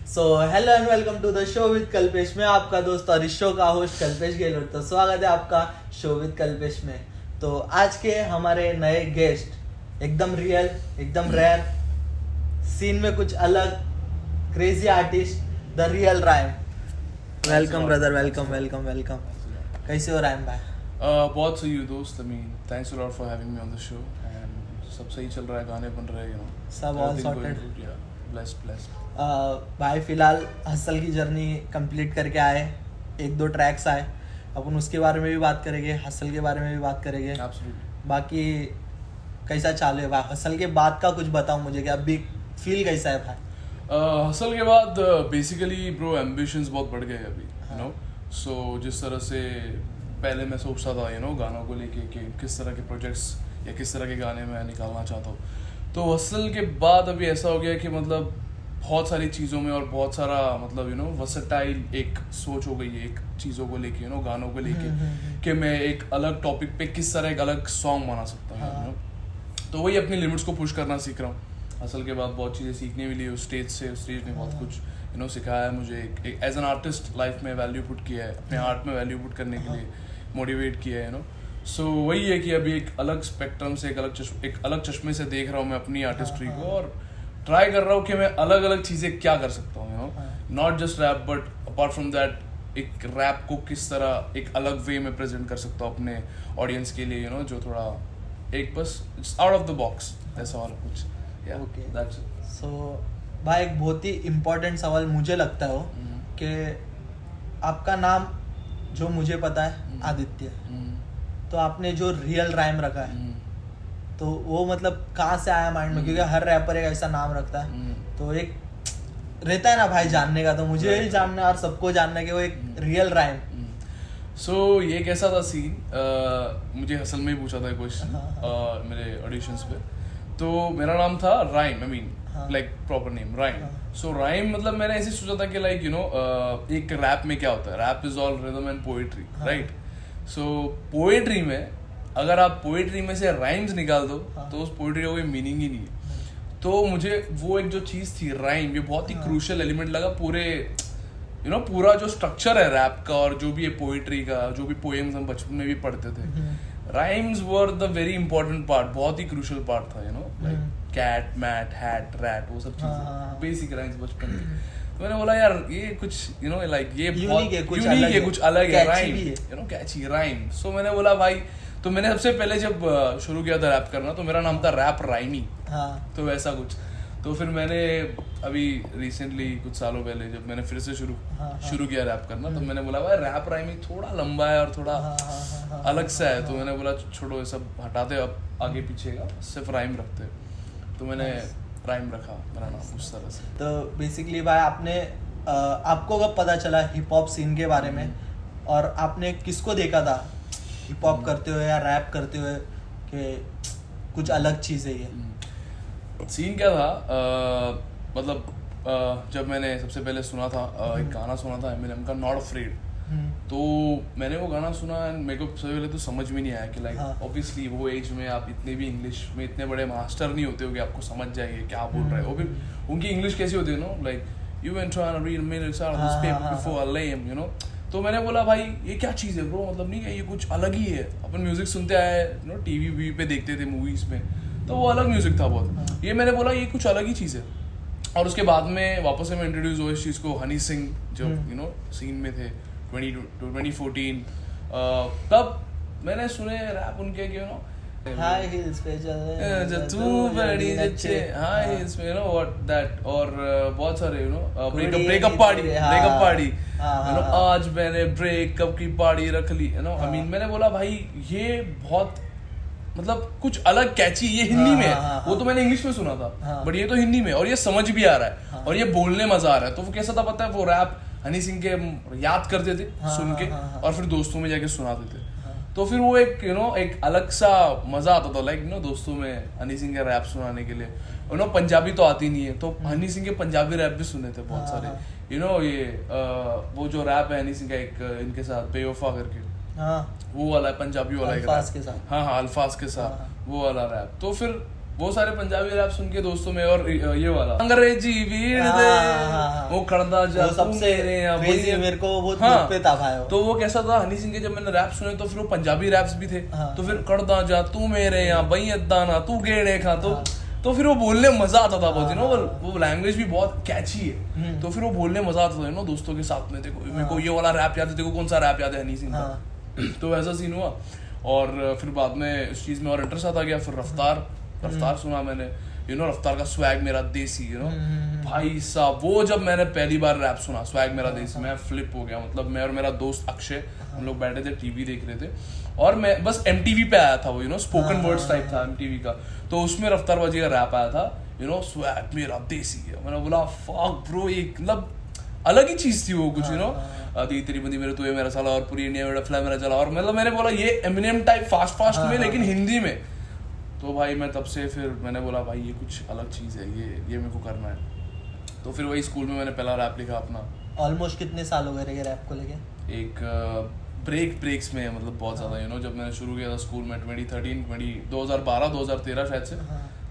So hello and welcome to the show with Kalpesh में आपका दोस्त और इस शो का होस्ट कल्पेश गहलोत। तो स्वागत है आपका शो विद कल्पेश में। तो आज के हमारे नए गेस्ट एकदम रियल, एकदम रेयर, सीन में कुछ अलग, crazy artist, the real rhyme. Welcome brother, welcome welcome welcome. कैसे हो राइम भाई? बहुत सही हो दोस्त। I mean, thanks a lot for having me on the show and सब सही चल रहा है, गाने बन रहे हैं, सब all sorted. blessed. भाई फिलहाल हसल की जर्नी कंप्लीट करके आए, एक दो ट्रैक्स आए, अपन उसके बारे में भी बात करेंगे, हसल के बारे में भी बात करेंगे। Absolutely. बाकी कैसा चालू है भाई? हसल के बाद का कुछ बताओ मुझे कि अभी फील कैसा है भाई? हसल के बाद बेसिकली ब्रो एम्बिशंस बहुत बढ़ गए अभी, यू नो। सो जिस तरह से पहले मैं सोचता था, यू नो, गानों को लेके कि किस तरह के प्रोजेक्ट्स या किस तरह के गाने मैं निकालना चाहता हूँ, तो हसल के बाद अभी ऐसा हो गया कि मतलब बहुत सारी चीज़ों में और बहुत सारा मतलब यू नो वर्सेटाइल एक सोच हो गई है एक चीज़ों को लेके, यू नो, गानों को लेके कि मैं एक अलग टॉपिक पे किस तरह एक अलग सॉन्ग बना सकता हूँ, यू नो। तो वही अपनी लिमिट्स को पुश करना सीख रहा हूँ। असल के बाद बहुत चीज़ें सीखने मिली उस स्टेज से। उस स्टेज ने बहुत कुछ यू नो सिखाया है मुझे। एक एज एन आर्टिस्ट लाइफ में वैल्यू पुट किया है, अपने आर्ट में वैल्यू पुट करने के लिए मोटिवेट किया है, यू नो। सो वही है कि अभी एक अलग स्पेक्ट्रम से एक अलग चश्मे से देख रहा हूँ मैं अपनी आर्टिस्ट्री को, और ट्राई कर रहा हूँ कि मैं अलग अलग चीज़ें क्या कर सकता हूँ, you know. Not just wrap but apart from that एक रैप को किस तरह एक अलग वे में प्रेजेंट कर सकता हूँ अपने ऑडियंस के लिए, यू नो, जो थोड़ा एक बस आउट ऑफ द बॉक्स, ऐसा और कुछ। ओके, सो भाई एक बहुत ही इम्पोर्टेंट सवाल मुझे लगता है कि आपका नाम जो मुझे पता है आदित्य, तो आपने जो रियल राइम रखा है तो वो मतलब कहाँ से आया माइंड में? क्योंकि हर रैपर एक ऐसा नाम रखता है, तो एक रहता है ना भाई जानने का, तो मुझे ही जानना है और सबको जानना है कि वो एक रियल राइम। सो ये कैसा था सीन, मुझे हसल में ही पूछा था क्वेश्चन मेरे ऑडिशंस पे। तो मेरा नाम था rhyme, I mean like proper name rhyme. So rhyme मतलब मैंने ऐसे सोचा था कि लाइक यू नो एक रैप में क्या होता है, rap is all rhythm and poetry, right. So poetry में अगर आप पोएट्री में से राइम्स निकाल दो तो उस पोएट्री का कोई मीनिंग ही नहीं है। तो मुझे वो एक जो चीज़ थी राइम, ये बहुत ही क्रूशियल एलिमेंट लगा पूरे यू नो पूरा जो स्ट्रक्चर है रैप का और जो भी है पोएट्री का, जो भी पोएम्स हम बचपन में भी पढ़ते थे, rhymes were the very important part, बहुत ही क्रूशियल पार्ट था, you know, like cat mat hat rat, वो सब चीजें बेसिक राइम्स बचपन में। तो मैंने बोला यार ये कुछ यू नो लाइक ये बहुत यूनिक है, कुछ अलग है, rhyme, you know, catchy rhyme. So मैंने बोला भाई, तो मैंने सबसे पहले जब शुरू किया था रैप करना तो मेरा नाम था रैप राइमी, तो वैसा कुछ। तो फिर मैंने अभी रिसेंटली कुछ सालों पहले जब मैंने फिर से शुरू किया रैप करना, तो मैंने बोला भाई रैप राइमी थोड़ा लंबा है और थोड़ा अलग सा है, तो मैंने बोला छोड़ो ये सब हटाते, अब आगे पीछे का सिर्फ राइम रखते। तो मैंने राइम रखा मेरा नाम उस तरह से। तो बेसिकली भाई आपने आपको कब पता चला हिप हॉप सीन के बारे में, और आपने किसको देखा था हिप हॉप करते हुए या रैप करते हुए कि कुछ अलग चीज़ है ये? सीन क्या था, मतलब जब मैंने सबसे पहले सुना था एक गाना सुना था एमिनेम का नॉट अफ्रेड, तो मैंने वो गाना सुना एंड मेरे को सबसे पहले तो समझ में नहीं आया कि लाइक ऑब्वियसली वो एज में आप इतने भी इंग्लिश में इतने बड़े मास्टर नहीं होते हो कि आपको समझ जाएंगे क्या बोल रहे हो। फिर उनकी इंग्लिश कैसी होती है no, like you went trying to read minutes out of this paper before I lay him, you know. तो मैंने बोला भाई ये क्या चीज़ है ब्रो, मतलब नहीं है ये कुछ अलग ही है। अपन म्यूजिक सुनते आए, यू नो, टीवी पे देखते थे मूवीज में, तो वो अलग म्यूजिक था बहुत। ये मैंने बोला ये कुछ अलग ही चीज़ है। और उसके बाद में वापस से मैं इंट्रोड्यूस हुआ इस चीज़ को हनी सिंह जो यू नो सीन में थे 2014, तब मैंने सुने रैप उनके कि यू नो हाई हिल्स पे चल तू बड़ी अच्छे हाई हिल्स पे, यू नो व्हाट दैट, और बहुत सारे you know breakup party you know, आज मैंने ब्रेकअप की पार्टी रख ली, यू नो। आई मीन मैंने बोला भाई ये बहुत मतलब कुछ अलग कैची, ये हिंदी में है, वो तो मैंने इंग्लिश में सुना था बट ये तो हिंदी में, और ये समझ भी आ रहा है और ये बोलने मजा आ रहा है। तो वो कैसा था पता है, वो रैप हनी सिंह के याद करते थे सुन के और फिर दोस्तों में जाके सुनाते थे। तो फिर वो एक यू नो एक अलग सा मजा आता था, लाइक यू नो दोस्तों में हनी सिंह का रैप सुनाने के लिए। यू नो पंजाबी तो आती नहीं है, तो हनी सिंह के पंजाबी रैप भी सुने थे बहुत सारे, यू नो। ये वो जो रैप है हनी सिंह का एक इनके साथ बेवफा करके, वो वाला है पंजाबी वाला, अल्फाज के साथ, हाँ अल्फाज के साथ वो वाला रैप। तो फिर वो सारे पंजाबी रैप सुन के दोस्तों में, और ये वाला अंग्रेजी वीर दे वो खड़दा जा वो सबसे crazy मेरे को वो दुख पे था भाई। तो वो कैसा था, हनी सिंह के जब मैंने रैप सुने तो फिर वो पंजाबी रैप्स भी थे। तो फिर खड़दा जा तू मेरे यहाँ बई अद्दा ना तू गेड़े खा, तो फिर वो बोलने मजा आता था बहुत, वो लैंग्वेज भी बहुत कैची है। तो फिर वो बोलने मजा आता था दोस्तों के साथ में। देखो मेरे को ये वाला रैप याद है, देखो कौन सा रैप याद है हनी सिंह का। तो वैसा सीन हुआ, और फिर बाद में इस चीज में और इंटरेस्ट आता गया। फिर रफ्तार सुना मैंने, रफ्तार का स्वैग मेरा देसी, भाई साहब वो जब मैंने पहली बार रैप सुना स्वैग मेरा देसी, मैं फ्लिप हो गया। मतलब मैं और मेरा दोस्त अक्षय हम लोग बैठे थे, टीवी देख रहे थे, और मैं बस MTV पे आया था वो, स्पोकन वर्ड्स टाइप था MTV का। तो उसमें रफ्तार बाजी का रैप आया था, स्वैग मेरा देसी है। मैंने बोला फक ब्रो, एक मतलब अलग ही चीज थी वो कुछ, दी तेरी बंदी मेरे तू मेरा साला और पूरी इंडिया में फ्लाई मेरा चला। और मतलब मैंने बोला ये एमिनेम टाइप फास्ट में, लेकिन हिंदी में। तो भाई मैं तब से फिर मैंने बोला भाई ये कुछ अलग चीज है, ये मेरे को करना है। तो फिर वही स्कूल में मैंने पहला रैप लिखा अपना। ऑलमोस्ट कितने साल हो गए रैप को लेके? एक ब्रेक्स में, मतलब बहुत ज्यादा जब मैंने शुरू किया था स्कूल में 2012 2013 शायद से,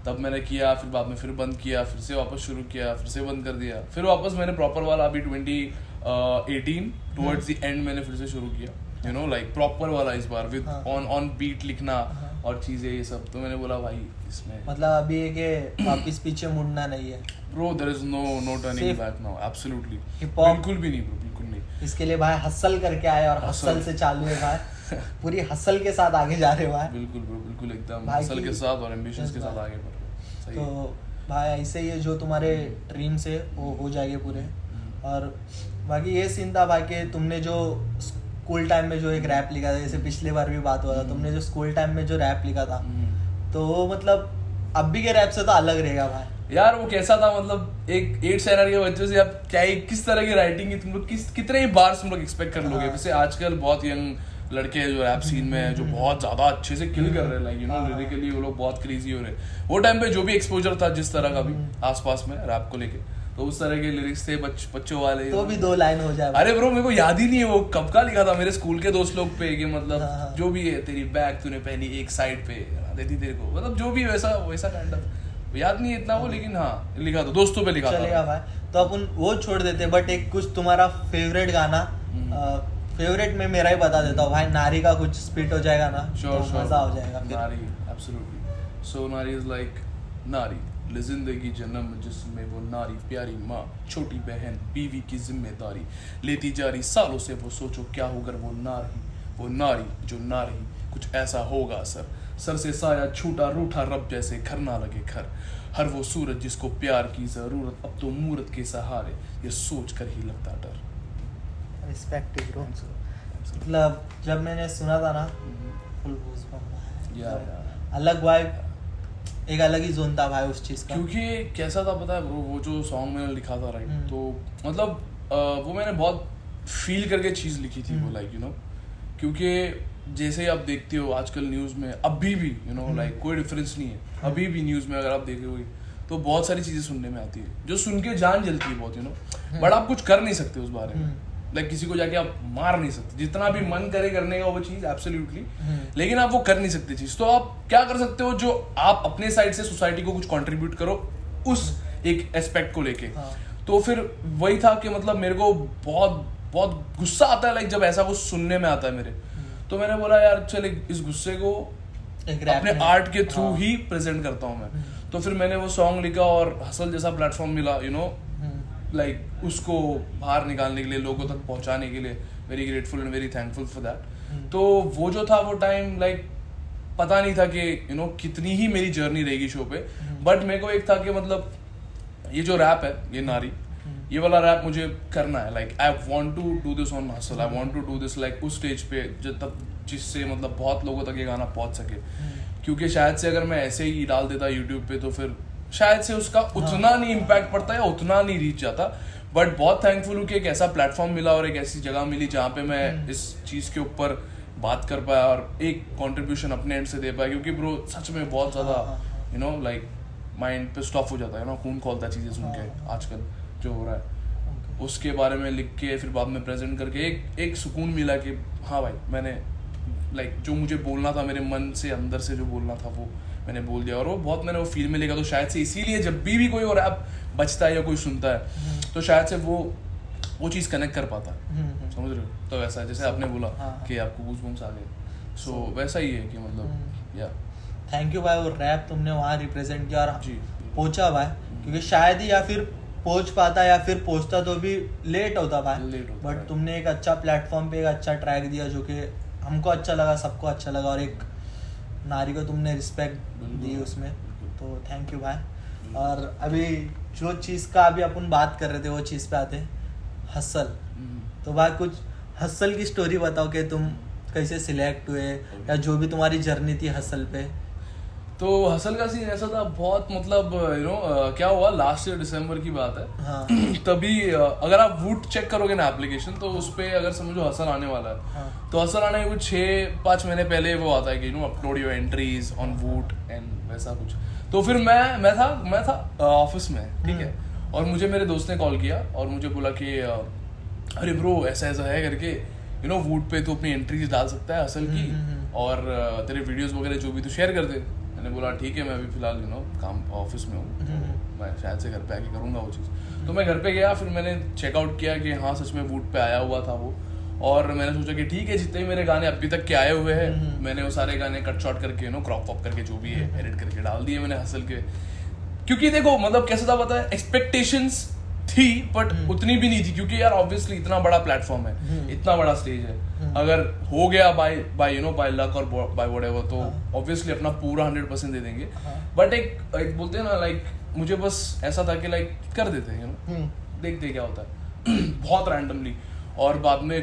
तब मैंने किया। फिर बाद में फिर बंद किया, फिर से वापस शुरू किया, फिर से बंद कर दिया, फिर वापस मैंने प्रॉपर वाला अभी 2018 टुवर्ड्स द एंड मैंने फिर से शुरू किया, लाइक प्रॉपर वाला इस बार विद ऑन बीट लिखना और चीजें ये सब। तो मैंने बोला भाई इसमें मतलब अभी है कि वापस पीछे मुड़ना नहीं है bro, there is no turning back now, absolutely बिल्कुल भी नहीं ब्रो, बिल्कुल नहीं। इसके लिए भाई हसल करके आए और हसल से चालू है भाई, पूरी हसल के साथ आगे जा रहे भाई। बिल्कुल ब्रो, बिल्कुल एकदम हसल के साथ और एम्बिशंस के साथ आगे बढ़ रहे। सही तो भाई ऐसे ही जो तुम्हारे ड्रीम्स है वो हो जाएंगे पूरे। और बाकी ये सीन था भाई कि तुमने जो स्कूल टाइम में जो एक रैप लिखा था, जैसे पिछले बार भी बात हुआ था, तुमने जो स्कूल टाइम में जो रैप लिखा था, तो वो मतलब अभी के रैप से तो अलग रहेगा भाई यार। वो कैसा था, मतलब एक 8 स्टैंडर्ड के बच्चों से आप क्या किस तरह की राइटिंग की तुम लोग कितने ही बार तुम लोग एक्सपेक्ट कर लोगे। वैसे आजकल बहुत यंग लड़के हैं जो रैप सीन में है, जो बहुत ज्यादा अच्छे से किल कर रहे हैं, लाइक लिरिकली वो लोग बहुत क्रेजी हो रहे हैं। वो टाइम पे जो भी एक्सपोजर था जिस तरह का भी आसपास में रैप को लेके, तो उस तरह के लिरिक्स थे बच्चों वाले। तो भी 2 लाइन हो जाए। अरे ब्रो मेरे को याद ही नहीं है वो कब का लिखा था, मेरे स्कूल के दोस्त लोग पे कि मतलब जो भी है तेरी बैग तूने पहनी एक साइड पे देती तेरे को, मतलब जो भी वैसा काइंड ऑफ याद नहीं है इतना वो, लेकिन हाँ लिखा था, दोस्तों पे लिखा था। चलेगा भाई, तो अपन वो छोड़ देते, बट एक कुछ तुम्हारा फेवरेट गाना, फेवरेट में मेरा ही बता देता हूँ भाई, नारी का कुछ स्पिट हो जाएगा ना, श्योर तो मजा हो जाएगा फिर। नारी एब्सोल्युटली। सो नारी इज लाइक नारी जिंदगी जन्म जिसमें वो नारी प्यारी माँ छोटी बहन बीवी की जिम्मेदारी लेती जा रही सालों से, वो सोचो क्या होगा वो नारी जो ना रही कुछ ऐसा होगा सर से साया छूटा रूठा रब जैसे घर ना लगे घर, हर वो सूरज जिसको प्यार की जरूरत अब तो मूरत के सहारे ये सोच कर ही लगता डर। Respect bro. मतलब जब मैंने सुना था ना फुल गूज़बम्प, अलग वाइब, एक अलग ही जोन था भाई उस चीज का। क्योंकि कैसा था पता है ब्रो, वो जो सॉन्ग मैंने लिखा था राइट, तो मतलब वो मैंने बहुत फील करके चीज लिखी थी वो, लाइक क्योंकि जैसे आप देखते हो आजकल न्यूज में अभी भी लाइक कोई डिफरेंस नहीं है, अभी भी न्यूज में अगर आप देखोगे तो बहुत सारी चीजें सुनने में आती है जो सुन के जान जलती है बहुत, बट आप कुछ कर नहीं सकते उस बारे में। लाइक किसी को जाके आप मार नहीं सकते, जितना भी मन करे करने का वो चीज एब्सोल्युटली, लेकिन आप वो कर नहीं सकते चीज। तो आप क्या कर सकते हो, जो आप अपने साइड से सोसाइटी को कुछ कंट्रीब्यूट करो उस एक एस्पेक्ट को लेके। तो फिर वही था कि मतलब मेरे को बहुत बहुत गुस्सा आता है लाइक जब ऐसा कुछ सुनने में आता है मेरे, तो मैंने बोला यार चल इस गुस्से को अपने आर्ट के थ्रू ही प्रेजेंट करता हूँ मैं। तो फिर मैंने वो सॉन्ग लिखा और हसल जैसा प्लेटफॉर्म मिला लाइक उसको बाहर निकालने के लिए, लोगों तक पहुंचाने के लिए। Very grateful and very thankful for that. तो वो जो था वो टाइम लाइक पता नहीं था कि कितनी ही मेरी जर्नी रहेगी शो पे, बट मेरे को एक था कि मतलब ये जो रैप है ये नारी, ये वाला रैप मुझे करना है। Like I want to do this on hustle, I want to do this like उस स्टेज पे जिससे मतलब बहुत लोगों तक ये गाना पहुंच सके। क्योंकि शायद से अगर मैं ऐसे ही डाल देता यूट्यूब पे तो फिर शायद से उसका उतना नहीं इम्पैक्ट पड़ता या उतना नहीं रीच जाता। बट बहुत थैंकफुल हूँ कि एक ऐसा प्लेटफॉर्म मिला और एक ऐसी जगह मिली जहाँ पे मैं इस चीज़ के ऊपर बात कर पाया और एक कंट्रीब्यूशन अपने एंड से दे पाया। क्योंकि ब्रो सच में बहुत ज़्यादा लाइक माइंड पे स्टॉप हो जाता है खून खोलता है चीज़ें सुन के आजकल जो हो रहा है। उसके बारे में लिख के फिर बाद में प्रेजेंट करके एक सुकून मिला कि हाँ भाई मैंने लाइक जो मुझे बोलना था, मेरे मन से अंदर से जो बोलना था वो मैंने बोल दिया और वो बहुत मैंने वो फील में लेगा, तो शायद से इसीलिए जब भी कोई और रैप बजता है या कोई सुनता है तो शायद से वो चीज़ कनेक्ट कर पाता है, समझ रहे हो? तो वैसा जैसे आपने बोला कि आपको गूज़बम्स आ गए, सो वैसा ही है कि मतलब या थैंक यू भाई, वो रैप तुमने वहाँ रिप्रेजेंट किया और पहुंचा भाई, क्योंकि शायद ही या फिर पहुंच पाता या फिर पहुंचता तो भी लेट होता भाई, बट तुमने एक अच्छा प्लेटफॉर्म पे एक अच्छा ट्रैक दिया जो कि हमको अच्छा लगा, सबको अच्छा लगा, और एक नारी को तुमने रिस्पेक्ट दी उसमें, तो थैंक यू भाई। और अभी जो चीज़ का अभी अपन बात कर रहे थे वो चीज़ पे आते हसल, तो भाई कुछ हसल की स्टोरी बताओ कि तुम कैसे सिलेक्ट हुए या जो भी तुम्हारी जर्नी थी हसल पे। तो हसल का सीन ऐसा था बहुत, मतलब क्या हुआ, लास्ट ईयर दिसंबर की बात है। हाँ। तभी अगर आप वूट चेक करोगे ना एप्लीकेशन, तो उस पे अगर समझो हसल आने वाला है, हाँ। तो हसल आने के कुछ 6-5 महीने पहले वो आता है कि अपलोड योर एंट्रीज ऑन वूट एंड वैसा कुछ। तो फिर मैं था ऑफिस में, ठीक है, और मुझे मेरे दोस्त ने कॉल किया और मुझे बोला कि अरे ब्रो ऐसा है करके, वूट पे तू अपनी एंट्रीज डाल सकता है हसल की, और तेरे वीडियोस वगैरह जो भी तू शेयर कर दे। मैंने बोला ठीक है, मैं अभी फिलहाल काम ऑफिस में हूँ, तो मैं शायद से घर पे आके करूँगा वो चीज़। तो मैं घर पे गया, फिर मैंने चेकआउट किया कि हाँ सच में वूट पे आया हुआ था वो, और मैंने सोचा कि ठीक है, जितने भी मेरे गाने अभी तक के आए हुए हैं मैंने वो सारे गाने कट शॉट करके क्रॉप वॉप करके जो भी है एडिट करके डाल दिए मैंने हसल के। क्योंकि देखो मतलब कैसा था पता है, एक्सपेक्टेशंस थी बट उतनी भी नहीं थी, क्योंकि यार ऑब्वियसली इतना बड़ा प्लेटफॉर्म है, इतना बड़ा स्टेज है, अगर हो गया बाय लक और बाय व्हाटएवर, तो ऑब्वियसली अपना पूरा 100% दे देंगे। बट एक बोलते हैं ना, लाइक मुझे बस ऐसा था कि लाइक कर देते हैं, देखते क्या होता है बहुत रैंडमली। और बाद में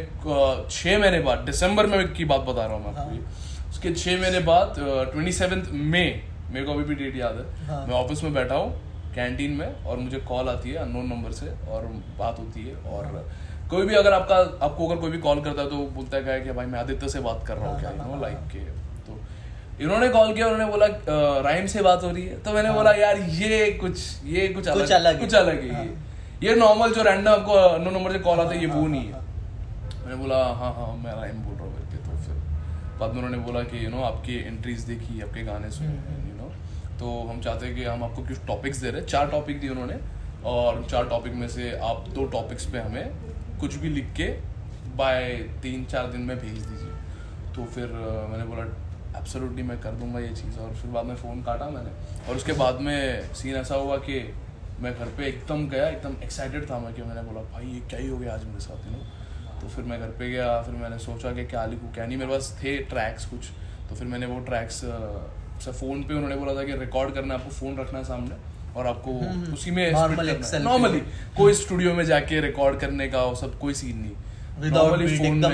6 महीने बाद, दिसंबर में की बात बता रहा हूँ मैं आपको, उसके 6 महीने बाद 27 मई, मेरे को अभी भी डेट याद है, मैं ऑफिस में बैठा हूँ कैंटीन में, और मुझे कॉल आती है अननोन नंबर से और बात होती है। और कोई भी अगर आपको अगर कोई भी कॉल करता है तो बोलता है कि भाई मैं आदित्य से बात कर रहा हूँ क्या, लाइक के। तो इन्होंने कॉल किया, उन्होंने बोला राइम से बात हो रही है, तो मैंने बोला यार ये कुछ अलग है, ये नॉर्मल जो रैंडम आपको अननोन नंबर से कॉल आता है ये वो नहीं है। मैंने बोला हाँ मैं राइम बोल रहा हूँ करके। तो फिर बाद में उन्होंने बोला कि आपकी एंट्रीज देखी, आपके गाने सुने, तो हम चाहते हैं कि हम आपको कुछ टॉपिक्स दे रहे हैं। 4 टॉपिक दिए उन्होंने, और 4 टॉपिक में से आप 2 टॉपिक्स पे हमें कुछ भी लिख के बाय 3-4 दिन में भेज दीजिए। तो फिर मैंने बोला एब्सोल्युटली मैं कर दूंगा ये चीज़। और फिर बाद में फ़ोन काटा मैंने, और उसके बाद में सीन ऐसा हुआ कि मैं घर पे एकदम गया, एकदम एक्साइटेड था मैं, कि मैंने बोला भाई ये क्या ही हो गया आज मेरे साथ, तो फिर मैं घर पे गया, फिर मैंने सोचा कि क्या लिखूँ क्या नहीं, मेरे पास थे ट्रैक्स कुछ। तो फिर मैंने वो ट्रैक्स फ़ोन पे, उन्होंने बोला था कि रिकॉर्ड करना है, आपको फ़ोन रखना है सामने और आपको उसी में नॉर्मली कोई स्टूडियो में जाके रिकॉर्ड करने का वो सब कोई सीन नहीं, नॉर्मली फोन में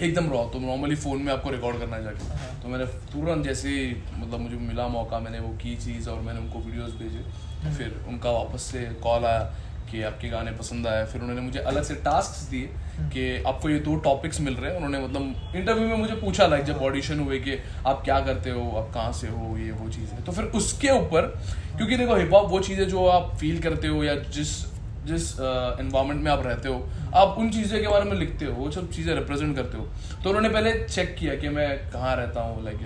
एकदम रॉ। तो नॉर्मली फ़ोन में आपको रिकॉर्ड करना है जाके। तो मैंने तुरंत जैसे मतलब मुझे मिला मौका, मैंने वो की चीज़ और मैंने उनको वीडियोस भेजे। फिर उनका वापस से कॉल आया कि आपके गाने पसंद आए। फिर उन्होंने मुझे अलग से टास्क दिए कि आपको ये 2 टॉपिक्स मिल रहे हैं। उन्होंने मतलब इंटरव्यू में मुझे पूछा, लाइक जब ऑडिशन हुए, कि आप क्या करते हो, आप कहाँ से हो, ये वो चीज़ है। तो फिर उसके ऊपर, क्योंकि देखो हिप हॉप वो चीज़ है जो आप फील करते हो, या जिस एनवायरनमेंट में आप रहते हो, आप उन चीज़ों के बारे में लिखते हो, वो सब चीज़ें रिप्रेजेंट करते हो। तो उन्होंने पहले चेक किया कि मैं कहाँ रहता हूँ, लाइक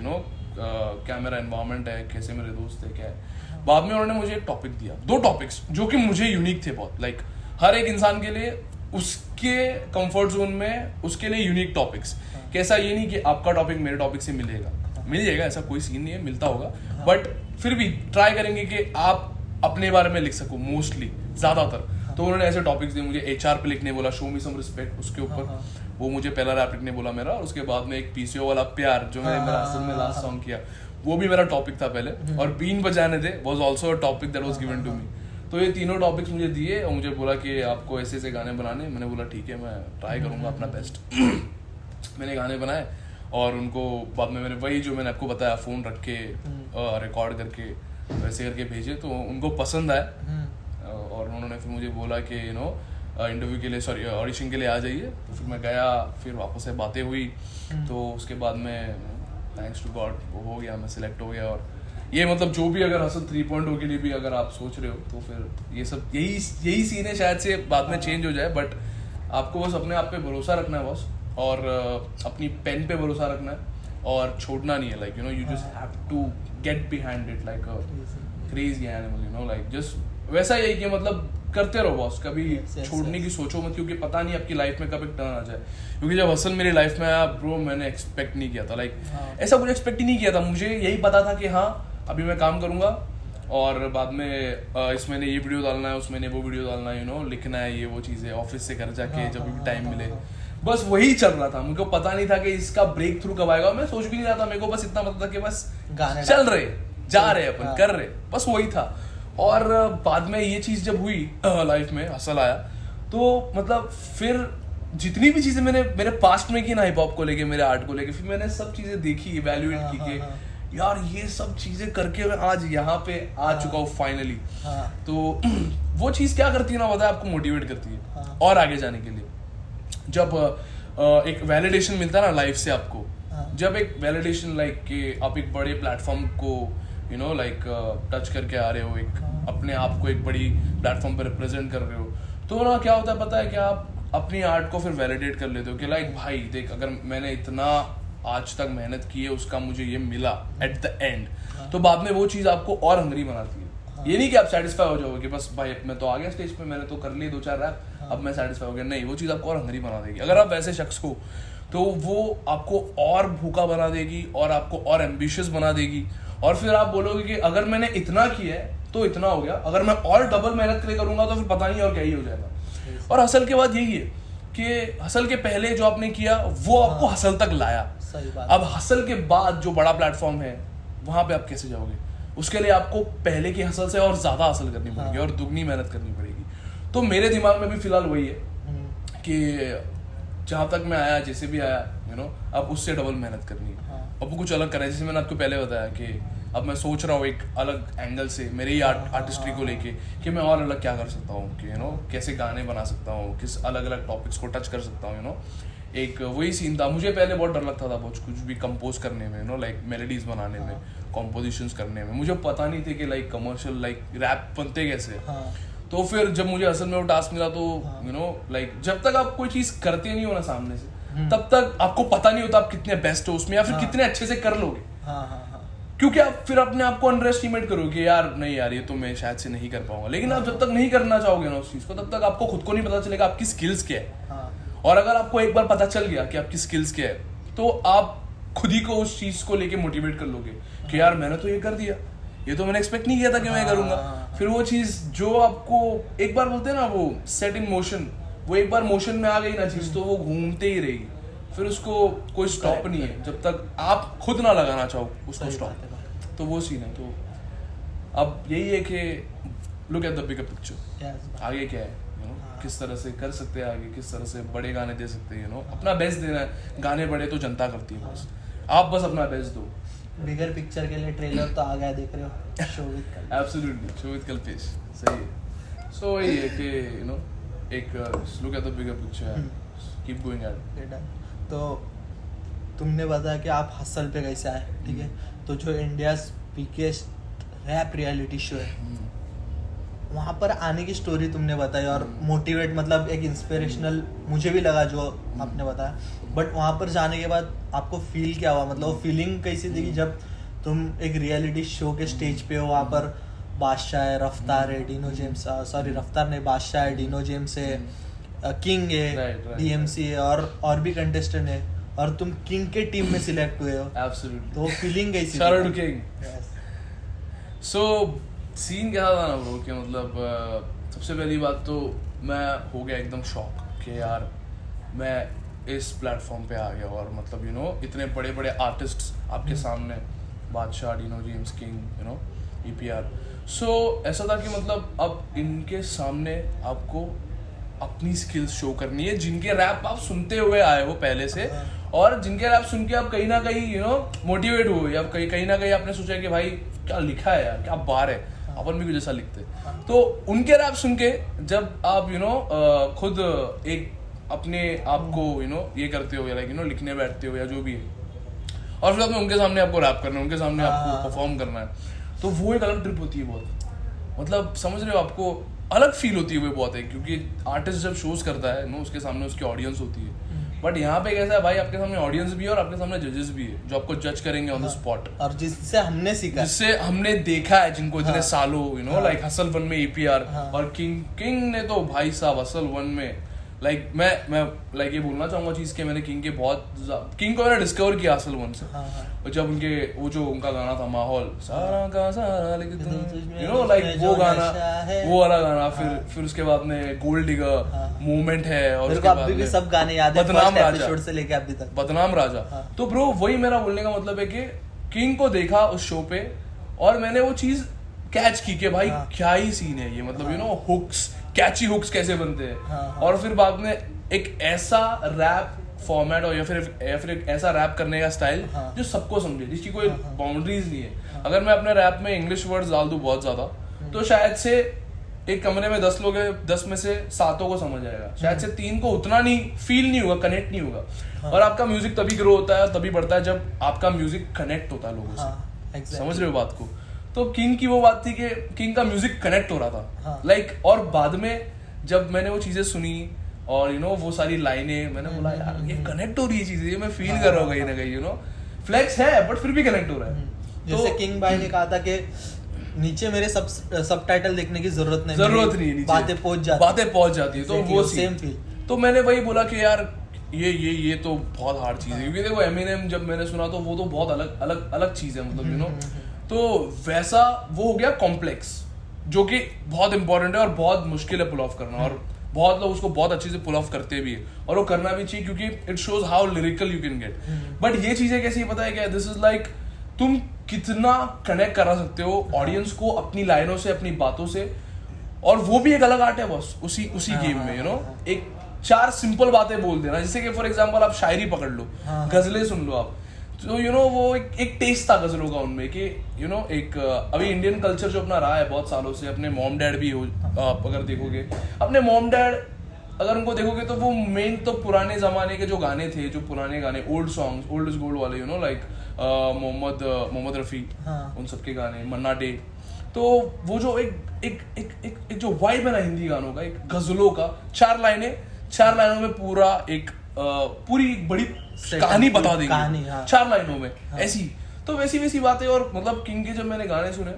क्या मेरा एनवायरनमेंट है, कैसे मेरे दोस्त है, क्या है। बाद में उन्होंने मुझे एक टॉपिक दिया, 2 टॉपिक्स जो कि मुझे यूनिक थे बहुत, लाइक हर एक इंसान के लिए उसके कंफर्ट जोन में उसके लिए यूनिक टॉपिक्स। कैसा ये नहीं कि आपका टॉपिक मेरे टॉपिक से मिल जाएगा, ऐसा कोई सीन नहीं है, मिलता होगा, बट फिर भी ट्राई करेंगे कि आप अपने बारे में लिख सको मोस्टली, ज़्यादातर। तो उन्होंने ऐसे टॉपिक्स दिए मुझे। HR पे लिखने बोला, शो मी सम रिस्पेक्ट, उसके ऊपर वो मुझे पहला रैप लिखने बोला मेरा। और उसके बाद में एक PCO वाला प्यार, जो मैंने मेरा असल में लास्ट सॉन्ग किया, वो भी मेरा टॉपिक था पहले। और बीन बजाने थे was also a topic that was given to me. तो ये तीनों टॉपिक्स मुझे दिए और मुझे बोला कि आपको ऐसे ऐसे गाने बनाने। मैंने बोला ठीक है, मैं ट्राई करूँगा अपना बेस्ट। मैंने गाने बनाए और उनको बाद में मैंने वही जो मैंने आपको बताया, फ़ोन रख के रिकॉर्ड करके वैसे करके भेजे। तो उनको पसंद आए और उन्होंने फिर मुझे बोला कि इंटरव्यू के लिए ऑडिशन के लिए आ जाइए। तो फिर मैं गया, फिर वापस से बातें हुई। तो उसके बाद में थैंक्स टू गॉड वो हो गया, मैं सिलेक्ट हो गया। और ये मतलब जो भी अगर हसल 3.0 के लिए भी अगर आप सोच रहे हो तो फिर ये सब यही सीन है। शायद से बाद में चेंज हो जाए, बट आपको बस अपने आप पे भरोसा रखना है बस, और अपनी पेन पे भरोसा रखना है और छोड़ना नहीं है, like you know you just have to get behind it like a crazy animal, you know like just वैसा ही कि मतलब करते रहो बॉस, कभी छोड़ने की सोचो मत, क्योंकि पता नहीं आपकी लाइफ में कब एक टर्न आ जाए। क्योंकि जब हसल मेरी लाइफ में आया ब्रो, मैंने एक्सपेक्ट नहीं किया था, लाइक ऐसा कुछ एक्सपेक्ट ही नहीं किया था। मुझे यही पता था कि हाँ अभी मैं काम करूंगा और बाद में इस महीने ये वीडियो डालना है, उस महीने वो वीडियो डालना है, यू नो लिखना है, ये वो चीज़ें ऑफिस से घर जाके जब भी टाइम मिले, बस वही चल रहा था। मुझे पता नहीं था कि इसका ब्रेक थ्रू कब आएगा, मैं सोच भी नहीं रहा था। मेरे को बस इतना पता था कि बस चल रहे, जा रहे अपन, कर रहे, बस वही था। और बाद में ये चीज़ जब हुई लाइफ में, हसल आया, तो मतलब फिर जितनी भी चीज़ें मैंने मेरे पास्ट में की ना हिप हॉप को लेके, मेरे आर्ट को लेके, फिर मैंने सब चीज़ें देखी, इवैल्यूएट की कि यार ये सब चीज़ें करके मैं आज यहाँ पे आ चुका हूँ फाइनली। तो वो चीज़ क्या करती है ना, बताया आपको मोटिवेट करती है और आगे जाने के लिए। जब एक वैलिडेशन मिलता है ना लाइफ से आपको, जब एक वैलिडेशन लाइक कि आप एक बड़े प्लेटफॉर्म को यू नो लाइक टच करके आ रहे हो, एक अपने आप को एक बड़ी प्लेटफॉर्म पर रिप्रेजेंट कर रहे हो, तो ना क्या होता है पता है कि आप अपनी आर्ट को फिर वैलिडेट कर लेते हो कि लाइक भाई देख, अगर मैंने इतना आज तक मेहनत की है, उसका मुझे ये मिला एट द एंड, तो बाद में वो चीज़ आपको और हंगरी बनाती है। ये नहीं कि आप सेटिस्फाई हो जाओगे कि बस भाई मैं तो आ गया स्टेज पे, मैंने तो कर लिए 2-4 रैप, अब मैं सेटिस्फाई हो गया, नहीं, वो चीज़ आपको और हंगरी बना देगी। अगर आप वैसे शख्स हो तो वो आपको और भूखा बना देगी और आपको और एम्बिशियस बना देगी, और फिर आप बोलोगे कि अगर मैंने इतना किया है तो इतना हो गया, अगर मैं और डबल मेहनत करे करूंगा तो फिर पता नहीं और क्या ही हो जाएगा। और हसल के बाद यही है कि हसल के पहले जो आपने किया वो आपको हसल तक लाया। अब हसल के बाद जो बड़ा प्लेटफॉर्म है वहां पे आप कैसे जाओगे, उसके लिए आपको पहले की हसल से और ज्यादा हसल करनी पड़ेगी और दुगनी मेहनत करनी पड़ेगी। तो मेरे दिमाग में भी फिलहाल वही है कि जहां तक मैं आया, जैसे भी आया, यू नो अब उससे डबल मेहनत करनी है, अब वो कुछ अलग करना है। जैसे मैंने आपको पहले बताया कि अब मैं सोच रहा हूँ एक अलग एंगल से मेरे ही आर्टिस्ट्री को लेके कि मैं और अलग क्या कर सकता हूँ, कि यू नो कैसे गाने बना सकता हूँ, किस अलग अलग टॉपिक्स को टच कर सकता हूँ, यू नो एक वही सीन था। मुझे पहले बहुत डर लगता था बहुत कुछ भी कंपोज करने में, यू नो लाइक मेलोडीज बनाने में, कॉम्पोजिशंस करने में। मुझे पता नहीं थे कि लाइक कमर्शियल लाइक रैप बनते कैसे। तो फिर जब मुझे असल में वो टास्क मिला तो यू नो लाइक जब तक आप कोई चीज़ करते नहीं हो ना सामने से, तब तक आपको पता नहीं होता आप कितने बेस्ट हो उसमें या फिर कितने अच्छे से कर लोगे। क्योंकि आप फिर अपने आप को अंडर एस्टिमेट करोगे, यार नहीं यार ये तो मैं शायद से नहीं कर पाऊंगा। लेकिन आप जब तक नहीं करना चाहोगे ना उस चीज़ को, तब तक आपको खुद को नहीं पता चलेगा आपकी स्किल्स क्या है। और अगर आपको एक बार पता चल गया कि आपकी स्किल्स क्या है, तो आप खुद ही को उस चीज़ को लेके मोटिवेट कर लोगे कि यार मैंने तो ये कर दिया, ये तो मैंने एक्सपेक्ट नहीं किया था कि मैं करूँगा। फिर वो चीज़ जो आपको एक बार बोलते हैं ना वो सेट इन मोशन, वो एक बार मोशन में आ गई ना चीज़ तो वो घूमते ही रहेगी, फिर उसको कोई स्टॉप नहीं है जब तक आप खुद ना लगाना चाहो उसको स्टॉप। तो वो सीन है। तो अब यही है कि look at the bigger picture, आगे क्या है, यू नो किस तरह से कर सकते हैं आगे, किस तरह से बड़े गाने दे सकते हैं, यू नो अपना बेस्ट देना है। गाने बड़े तो जनता करती है, बस आप बस अपना बेस्ट दो। बिगर पिक्चर के लिए ट्रेलर तो आ गया, देख रहे हो, show with Kalpesh. Absolutely, show with Kalpesh, सही है। सो वही है कि यू नो एक look at the bigger picture, keep going at. तो तुमने बताया कि आप हसल पे कैसे आए, ठीक है। तो जो India's biggest rap reality show है, वहाँ पर आने की स्टोरी तुमने बताई और मोटिवेट मतलब एक इंस्पिरेशनल मुझे भी लगा जो आपने बताया। बट वहाँ पर जाने के बाद आपको फील क्या हुआ, मतलब वो फीलिंग कैसी थी कि जब तुम एक रियलिटी शो के स्टेज पे हो, वहाँ पर बादशाह है, रफ्तार है, डिनो जेम्स, सॉरी रफ्तार नहीं, बादशाह है, डिनो जेम्स है, किंग है, डीएमसी है और भी कंटेस्टेंट है, और तुम किंग के टीम में सिलेक्ट हुए हो। एब्सोल्युटली। तो वो फीलिंग कैसी? Shout out to King. So scene क्या था ना ब्रो कि मतलब सबसे पहली बात तो मैं हो गया एकदम शॉक कि यार मैं इस प्लेटफॉर्म पे आ गया, और मतलब यू नो इतने बड़े बड़े आर्टिस्ट्स आपके सामने, बादशाह, Dino James, king, you know EPR। सो ऐसा था कि मतलब अब इनके सामने आपको अपनी स्किल्स शो करनी है, जिनके रैप आप सुनते हुए आए हो पहले से, और जिनके रैप सुन के आप कहीं ना कहीं यू नो मोटिवेट हुए, या कहीं ना कहीं आपने सोचा कि भाई क्या लिखा है यार, क्या बार है, अपन भी कुछ ऐसा लिखते। तो उनके रैप सुन के जब आप यू नो खुद एक अपने आप को यू नो ये करते हो, या लाइक यू नो लिखने बैठते हो या जो भी है, और फिर आपने उनके सामने आपको रैप करना है, उनके सामने आपको परफॉर्म करना है, तो वो एक अलग ट्रिप होती है बहुत। मतलब समझ रहे हो, आपको अलग फील होती है वो बहुत है, क्योंकि आर्टिस्ट जब शोज करता है नो उसके सामने उसकी ऑडियंस होती है, बट यहाँ पे कैसा है भाई, आपके सामने ऑडियंस भी है और आपके सामने जजेस भी है जो आपको जज करेंगे ऑन द स्पॉट, और जिससे हमने सीखा, जिससे हमने देखा है, जिनको इतने सालों यू नो लाइक हसल 1 में EPR और किंग ने तो भाई साहब हसल 1 में लाइक मैं लाइक ये बोलना चाहूंगा चीज के मैंने किंग को मैंने डिस्कवर किया हसल 1 से। और जब वो जो उनका गाना था माहौल, सारा का सारा यू नो लाइक वो गाना, वो वाला गाना, फिर उसके बाद में गोल्ड डिगर मूवमेंट है, और उसके बाद में सब गाने याद है बदनाम एपिसोड से लेके अभी तक, बदनाम राजा। तो ब्रो वही मेरा बोलने का मतलब है कि किंग को देखा उस शो पे और मैंने वो चीज कैच की कि भाई क्या ही सीन है ये, मतलब you know hooks, catchy hooks कैसे बनते हैं। और फिर बाद में एक ऐसा रैप फॉर्मेट और या फिर एक ऐसा रैप करने का स्टाइल जो सबको समझे, जिसकी कोई बाउंड्रीज नहीं है। अगर मैं अपने रैप में इंग्लिश वर्ड्स डाल दूं बहुत ज्यादा तो शायद से एक कमरे में 10 लोग हैं, 10 में से 7 को समझ आएगा, शायद से 3 को उतना नहीं फील नहीं होगा, कनेक्ट नहीं होगा। और आपका म्यूजिक तभी ग्रो होता है, तभी बढ़ता है जब आपका म्यूजिक कनेक्ट होता है लोगों से। समझ रहे हो बात को? तो किंग की वो बात थी कि किंग का म्यूजिक कनेक्ट हो रहा था लाइक और बाद में जब मैंने वो चीजें सुनी और यू नो वो सारी लाइनें, मैंने बोला यार ये कनेक्ट हो रही है चीजें, ये मैं फील कर रहा हूँ कहीं ना कहीं, यू नो फ्लेक्स है बट फिर भी कनेक्ट हो रहा है। जैसे किंग भाई ने कहा था कि नीचे मेरे सबटाइटल देखने की जरूरत नहीं, बातें पहुंच जाती है। तो वो सेम फील, तो मैंने वही बोला कि यार ये तो बहुत हार्ड चीज है, क्योंकि देखो एमिनेम जब मैंने सुना तो वो तो बहुत अलग चीज है, मतलब यू नो। तो वैसा वो हो गया कॉम्प्लेक्स, जो कि बहुत इंपॉर्टेंट है और बहुत मुश्किल है पुल ऑफ करना, और बहुत लोग उसको बहुत अच्छे से पुल ऑफ करते भी है, और वो करना भी चाहिए क्योंकि it shows how lyrical you can get. But ये चीजें कैसी पता है क्या, दिस इज लाइक तुम कितना कनेक्ट करा सकते हो ऑडियंस को अपनी लाइनों से, अपनी बातों से, और वो भी एक अलग आर्ट है बस उसी गेम में, यू नो। एक 4 सिंपल बातें बोल देना, जैसे कि फॉर एग्जांपल आप शायरी पकड़ लो, गजलें सुन लो आप, तो यू नो वो एक टेस्ट था गजलों का उनमें कि यू नो एक अभी इंडियन कल्चर जो अपना रहा है बहुत सालों से, अपने मॉम डैड भी हो आप अगर देखोगे, अपने मॉम डैड अगर उनको देखोगे तो वो मेन तो पुराने जमाने के जो गाने थे, जो पुराने गाने, old songs, old is gold वाले, you know like Mohammad Rafi, उन सबके गाने, मन्ना डे। तो वो जो एक जो वाइब है ना हिंदी गानों का, एक गजलों का, 4 लाइनों में पूरा पूरी एक बड़ी कहानी बता देंगे 4 लाइनों में, ऐसी तो वैसी बातें। और मतलब किंग के जब मैंने गाने सुने,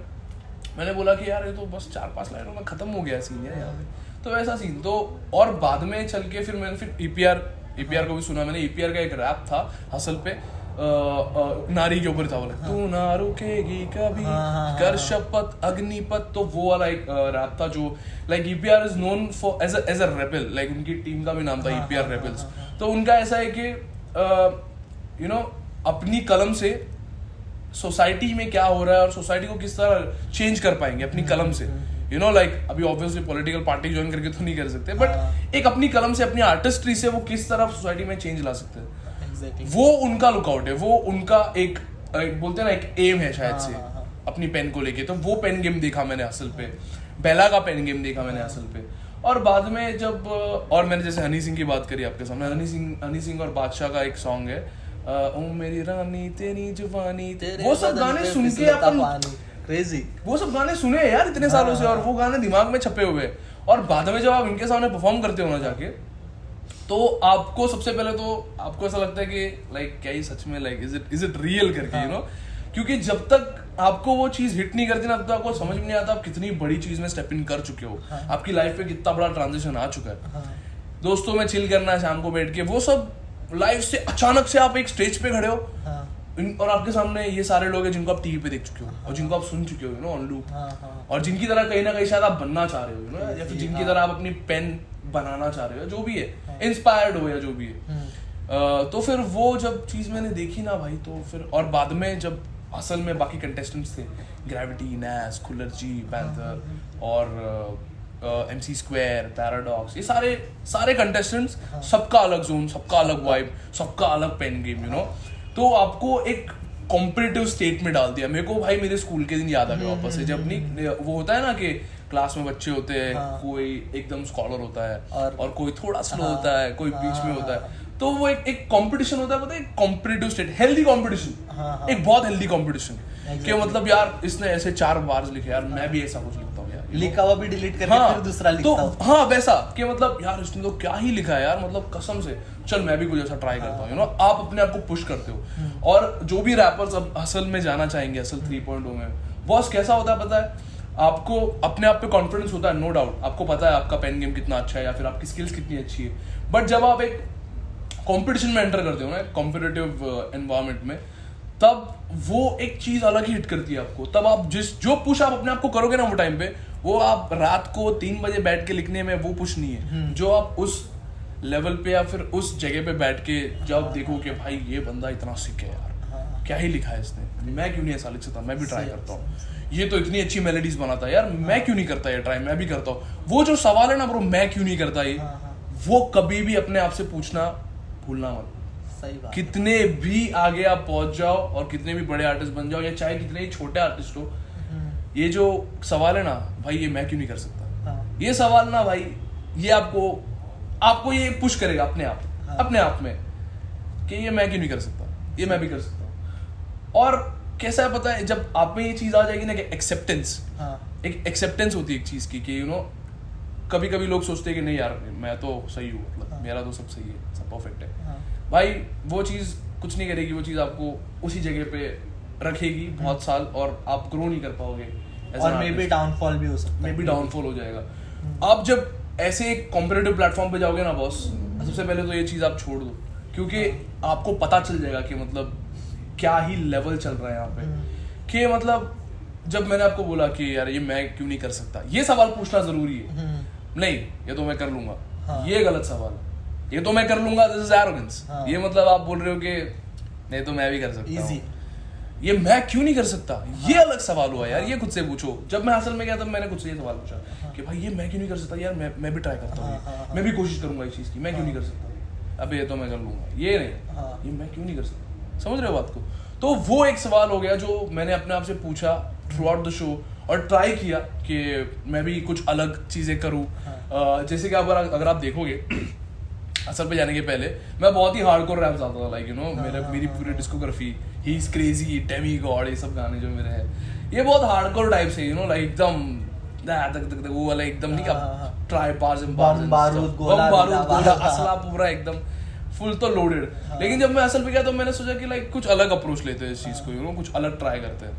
मैंने बोला कि यार ये तो बस 4-5 लाइनों में खत्म हो गया सीन है यहाँ पे, तो वैसा सीन। तो और बाद में चल के फिर मैंने EPR को भी सुना मैंने। EPR का एक रैप था हसल पे, नारी के ऊपर था, बोला तू ना रुकेगी कभी, कर शपथ अग्निपथ, तो वो वाला एक रैप था जो like EPR is known for as a rebel, like उनकी टीम का भी नाम था EPR रेबल्स। तो उनका ऐसा है कि यू नो अपनी कलम से सोसाइटी में क्या हो रहा है और सोसाइटी को किस तरह चेंज कर पाएंगे अपनी कलम से, यू नो लाइक अभी ऑब्वियसली पॉलिटिकल पार्टी ज्वाइन करके तो नहीं कर सकते, बट एक अपनी कलम से, अपनी आर्टिस्ट्री से वो किस तरह सोसाइटी में चेंज ला सकते हैं। वो उनका लुकआउट है, वो उनका एक बोलते हैं ना एक एम है शायद से अपनी पेन को लेके। तो वो पेन गेम देखा मैंने असल पे, बेला का पेन गेम देखा मैंने असल पे। और बाद में जब और मैंने जैसे हनी सिंह की बात करी आपके सामने, हनी सिंह और बादशाह का एक सॉन्ग है ओ मेरी रानी तेरी जवानी, वो सब गाने सुन के अपन क्रेजी, वो सब गाने सुने यार इतने सालों से, और वो गाने दिमाग में छपे हुए। और बाद में जब आप इनके सामने परफॉर्म करते हो ना जाके, तो आपको सबसे पहले तो आपको ऐसा लगता है कि लाइक क्या ही सच में लाइक इज इट रियल करके, यू नो, क्योंकि जब तक आपको वो चीज हिट नहीं करती ना, तब तक आपको समझ में नहीं आता आप कितनी बड़ी चीज में स्टेप इन कर चुके हो, आपकी लाइफ में कितना बड़ा ट्रांजिशन आ चुका है। दोस्तों में चिल करना है शाम को बैठ के, वो सब लाइफ से अचानक से आप एक स्टेज पे खड़े हो और आपके सामने ये सारे लोग हैं जिनको आप टीवी पे देख चुके हो और जिनको आप सुन चुके हो, यू नो, ऑन लूप, और जिनकी तरह कहीं ना कहीं शायद आप बनना चाह रहे हो, यू नो, या फिर जिनकी तरह आप अपनी पेन बनाना चाह रहे हो, जो भी है, इंस्पायर्ड हो या जो भी है। तो फिर वो जब चीज मैंने देखी ना भाई, तो फिर और बाद में जब असल में बाकी कंटेस्टेंट्स थे, ग्रेविटी, नैस, खुल्लरजी, पैंथर और MC स्क्वायर, पैराडॉक्स, ये सारे कंटेस्टेंट्स, सबका अलग जोन, सबका अलग वाइब, सबका अलग पेन गेम, यू नो। तो आपको एक कॉम्पिटिटिव स्टेट में डाल दिया। मेरे को भाई मेरे स्कूल के दिन याद आ गए वापस से, जब नहीं वो होता है ना कि क्लास में बच्चे होते हैं, कोई एकदम स्कॉलर होता है और कोई थोड़ा स्लो होता है, कोई बीच में होता है, तो वो एक कंपटीशन होता है, पता है, एक कॉम्पिटिटिव स्टेट, हेल्दी कंपटीशन, एक बहुत हेल्दी कंपटीशन कि मतलब यार इसने ऐसे 4 बार्स लिखे, यार मैं भी ऐसा कुछ लिखता हूँ यार, लिखा हुआ भी डिलीट करके फिर दूसरा लिखता हूँ। हाँ वैसा कि मतलब यार इसने तो क्या ही लिखा है यार, मतलब कसम से चल मैं भी कुछ ऐसा ट्राई करता हूँ, आप अपने आप को पुश करते हो। और जो भी रैपर्स अब हसल में जाना चाहेंगे, हसल 3.0 में, बॉस कैसा होता है पता है, आपको अपने आप पे कॉन्फिडेंस होता है, नो डाउट, आपको पता है आपका पेन गेम कितना अच्छा है या फिर आपकी स्किल्स कितनी अच्छी है, बट जब आप एक कंपटीशन में एंटर करते हो ना, कॉम्पिटिटिव एनवायरनमेंट में, तब वो एक चीज अलग ही हिट करती है आपको। तब आप जो पुश आप अपने आप को करोगे ना वो टाइम पे, वो आप रात को 3 बजे बैठ के लिखने में वो पुश नहीं है जो आप उस लेवल पे या फिर उस जगह पे बैठ के जब देखो कि भाई ये बंदा इतना सिक है यार, क्या ही लिखा है इसने, मैं क्यों नहीं ऐसा लिख सकता, मैं भी ट्राई करता हूँ, ये तो इतनी अच्छी मेलोडीज बनाता है यार, मैं क्यों नहीं करता ये ट्राई, मैं भी करता हूँ। वो जो सवाल है ना ब्रो, मैं क्यों नहीं करता ये, वो कभी भी अपने आप से पूछना भूलना मत। सही बात। कितने भी आगे आप पहुंच जाओ और कितने भी बड़े आर्टिस्ट बन जाओ या चाहे कितने ही छोटे आर्टिस्ट हो, ये जो सवाल है ना भाई, ये मैं क्यों नहीं कर सकता, ये सवाल ना भाई, ये आपको ये पुश करेगा अपने आप में कि ये मैं क्यों नहीं कर सकता, ये मैं भी कर सकता हूँ। और कैसा है पता है, जब आप में ये चीज आ जाएगी ना कि एक्सेप्टेंस, एक एक्सेप्टेंस होती है एक चीज की कि कभी कभी लोग सोचते हैं कि नहीं यार मैं तो सही हूँ, मतलब मेरा तो सब सही है, सब परफेक्ट है, भाई वो चीज कुछ नहीं करेगी, वो चीज आपको उसी जगह पे रखेगी बहुत साल और आप ग्रो नहीं कर पाओगे, और मे बी डाउनफॉल भी हो सकता है, मे बी डाउनफॉल हो जाएगा। आप जब ऐसे एक कॉम्पिटिटिव प्लेटफॉर्म पे जाओगे ना बॉस, सबसे पहले तो ये चीज आप छोड़ दो, क्योंकि आपको पता चल जाएगा कि मतलब क्या ही लेवल चल रहा है यहाँ पे, कि मतलब जब मैंने आपको बोला कि यार ये मैं क्यों नहीं कर सकता, ये सवाल पूछना जरूरी है, नहीं ये तो मैं कर लूंगा, ये गलत सवाल है, ये तो मैं कर लूंगा, दिस इज एरोगेंस, ये मतलब आप बोल रहे हो कि नहीं तो मैं भी कर सकता हूँ, ये मैं क्यों नहीं कर सकता, ये अलग सवाल हुआ यार, ये खुद से पूछो। जब मैं असल में गया तब मैंने खुद से ये सवाल पूछा कि भाई ये मैं क्यों नहीं कर सकता यार, मैं भी ट्राई करता हूँ, मैं भी कोशिश करूंगा इस चीज की, मैं क्यों नहीं कर सकता, अबे ये तो मैं कर लूंगा, ये नहीं, ये मैं क्यों नहीं कर सकता, समझ रहे हो बात को। तो वो एक सवाल हो गया जो मैंने अपने आप से पूछा थ्रू आउट द शो और ट्राई किया कि मैं भी कुछ अलग चीजें करूँ। जैसे कि अगर आप देखोगे असल पे जाने के पहले मैं बहुत ही हार्डकोर रैप गाता था, लाइक मेरी पूरी discography, he is crazy, Demi God, ये सब गाने जो मेरे हैं ये बहुत हार्डकोर टाइप से, लाइक एकदम वो वाला एकदम नहीं, का ट्राई बार्स बारूद गोला असला पूरा एकदम फुल तो लोडेड। लेकिन जब मैं असल पे गया तो मैंने सोचा कि लाइक कुछ अलग अप्रोच लेते हैं इस चीज को, कुछ अलग ट्राई करते हैं,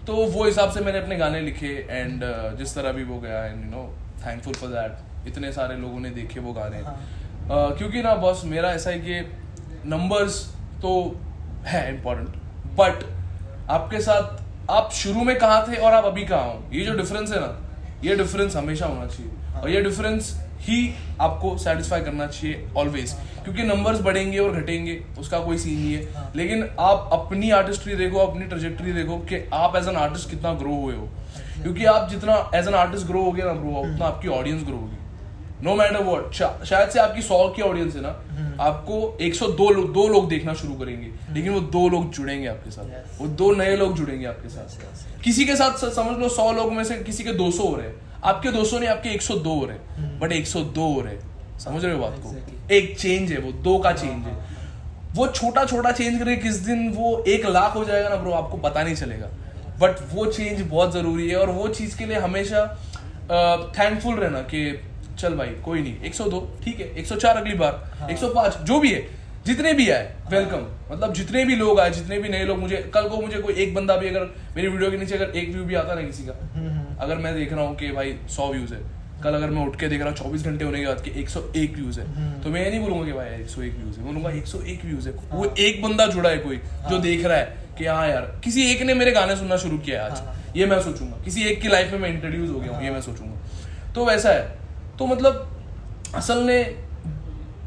तो वो हिसाब से मैंने अपने गाने लिखे एंड जिस तरह भी वो गया, एंड थैंकफुल फॉर दैट, इतने सारे लोगों ने देखे वो गाने। क्योंकि ना बॉस मेरा ऐसा है कि नंबर्स तो है इम्पोर्टेंट, बट आपके साथ आप शुरू में कहाँ थे और आप अभी कहाँ हो, ये जो डिफरेंस है ना, ये डिफरेंस हमेशा होना चाहिए और ये डिफरेंस ही आपको सेटिस्फाई करना चाहिए ऑलवेज, क्योंकि नंबर्स बढ़ेंगे और घटेंगे उसका कोई सीन नहीं है, लेकिन आप अपनी आर्टिस्ट्री देखो, अपनी ट्रेजेक्टरी देखो कि आप एज एन आर्टिस्ट कितना ग्रो हुए हो, क्योंकि आप जितना एज एन आर्टिस्ट ग्रो होगे ना ब्रो, उतना आपकी ऑडियंस ग्रो होगी, नो मैटर व्हाट। शायद से आपकी 100 की ऑडियंस है ना, आपको 102 लोग देखना शुरू करेंगे, लेकिन वो 2 लोग जुड़ेंगे आपके साथ, वो 2 नए लोग जुड़ेंगे आपके साथ, किसी के साथ समझ लो 100 लोगों में से किसी के 200 हो रहे हैं, आपके 200 नहीं आपके 102 हो रहे, बट 102 हो रहे, समझ रहे हो बात को, एक चेंज है, वो 2 का चेंज है, वो छोटा छोटा चेंज करके किस दिन वो 1 लाख हो जाएगा ना ब्रो, आपको पता नहीं चलेगा, बट वो चेंज बहुत जरूरी है। और वो चीज के लिए हमेशा थैंकफुल रहना कि चल भाई कोई नहीं, 102 ठीक है, 104 अगली बार, 105 जो भी है, जितने भी आए वेलकम, मतलब जितने भी लोग आए, जितने भी नए लोग, मुझे कल को मुझे कोई एक बंदा भी अगर मेरी वीडियो के नीचे अगर 1 व्यू भी आता ना किसी का, अगर मैं देख रहा हूँ कि भाई 100 व्यूज है, कल अगर मैं उठ के देख रहा हूँ 24 घंटे होने के बाद कि 101 व्यूज है, तो मैं ये नहीं बोलूंगा कि भाई 101 व्यूज है, बोलूंगा 101 व्यूज है, वो एक बंदा जुड़ा है कोई जो देख रहा है कि हाँ यार किसी एक ने मेरे गाने सुनना शुरू किया है आज, ये मैं सोचूंगा, किसी एक की लाइफ में मैं इंट्रोड्यूस हो गया हूँ, ये मैं सोचूंगा। तो वैसा है, तो मतलब असल ने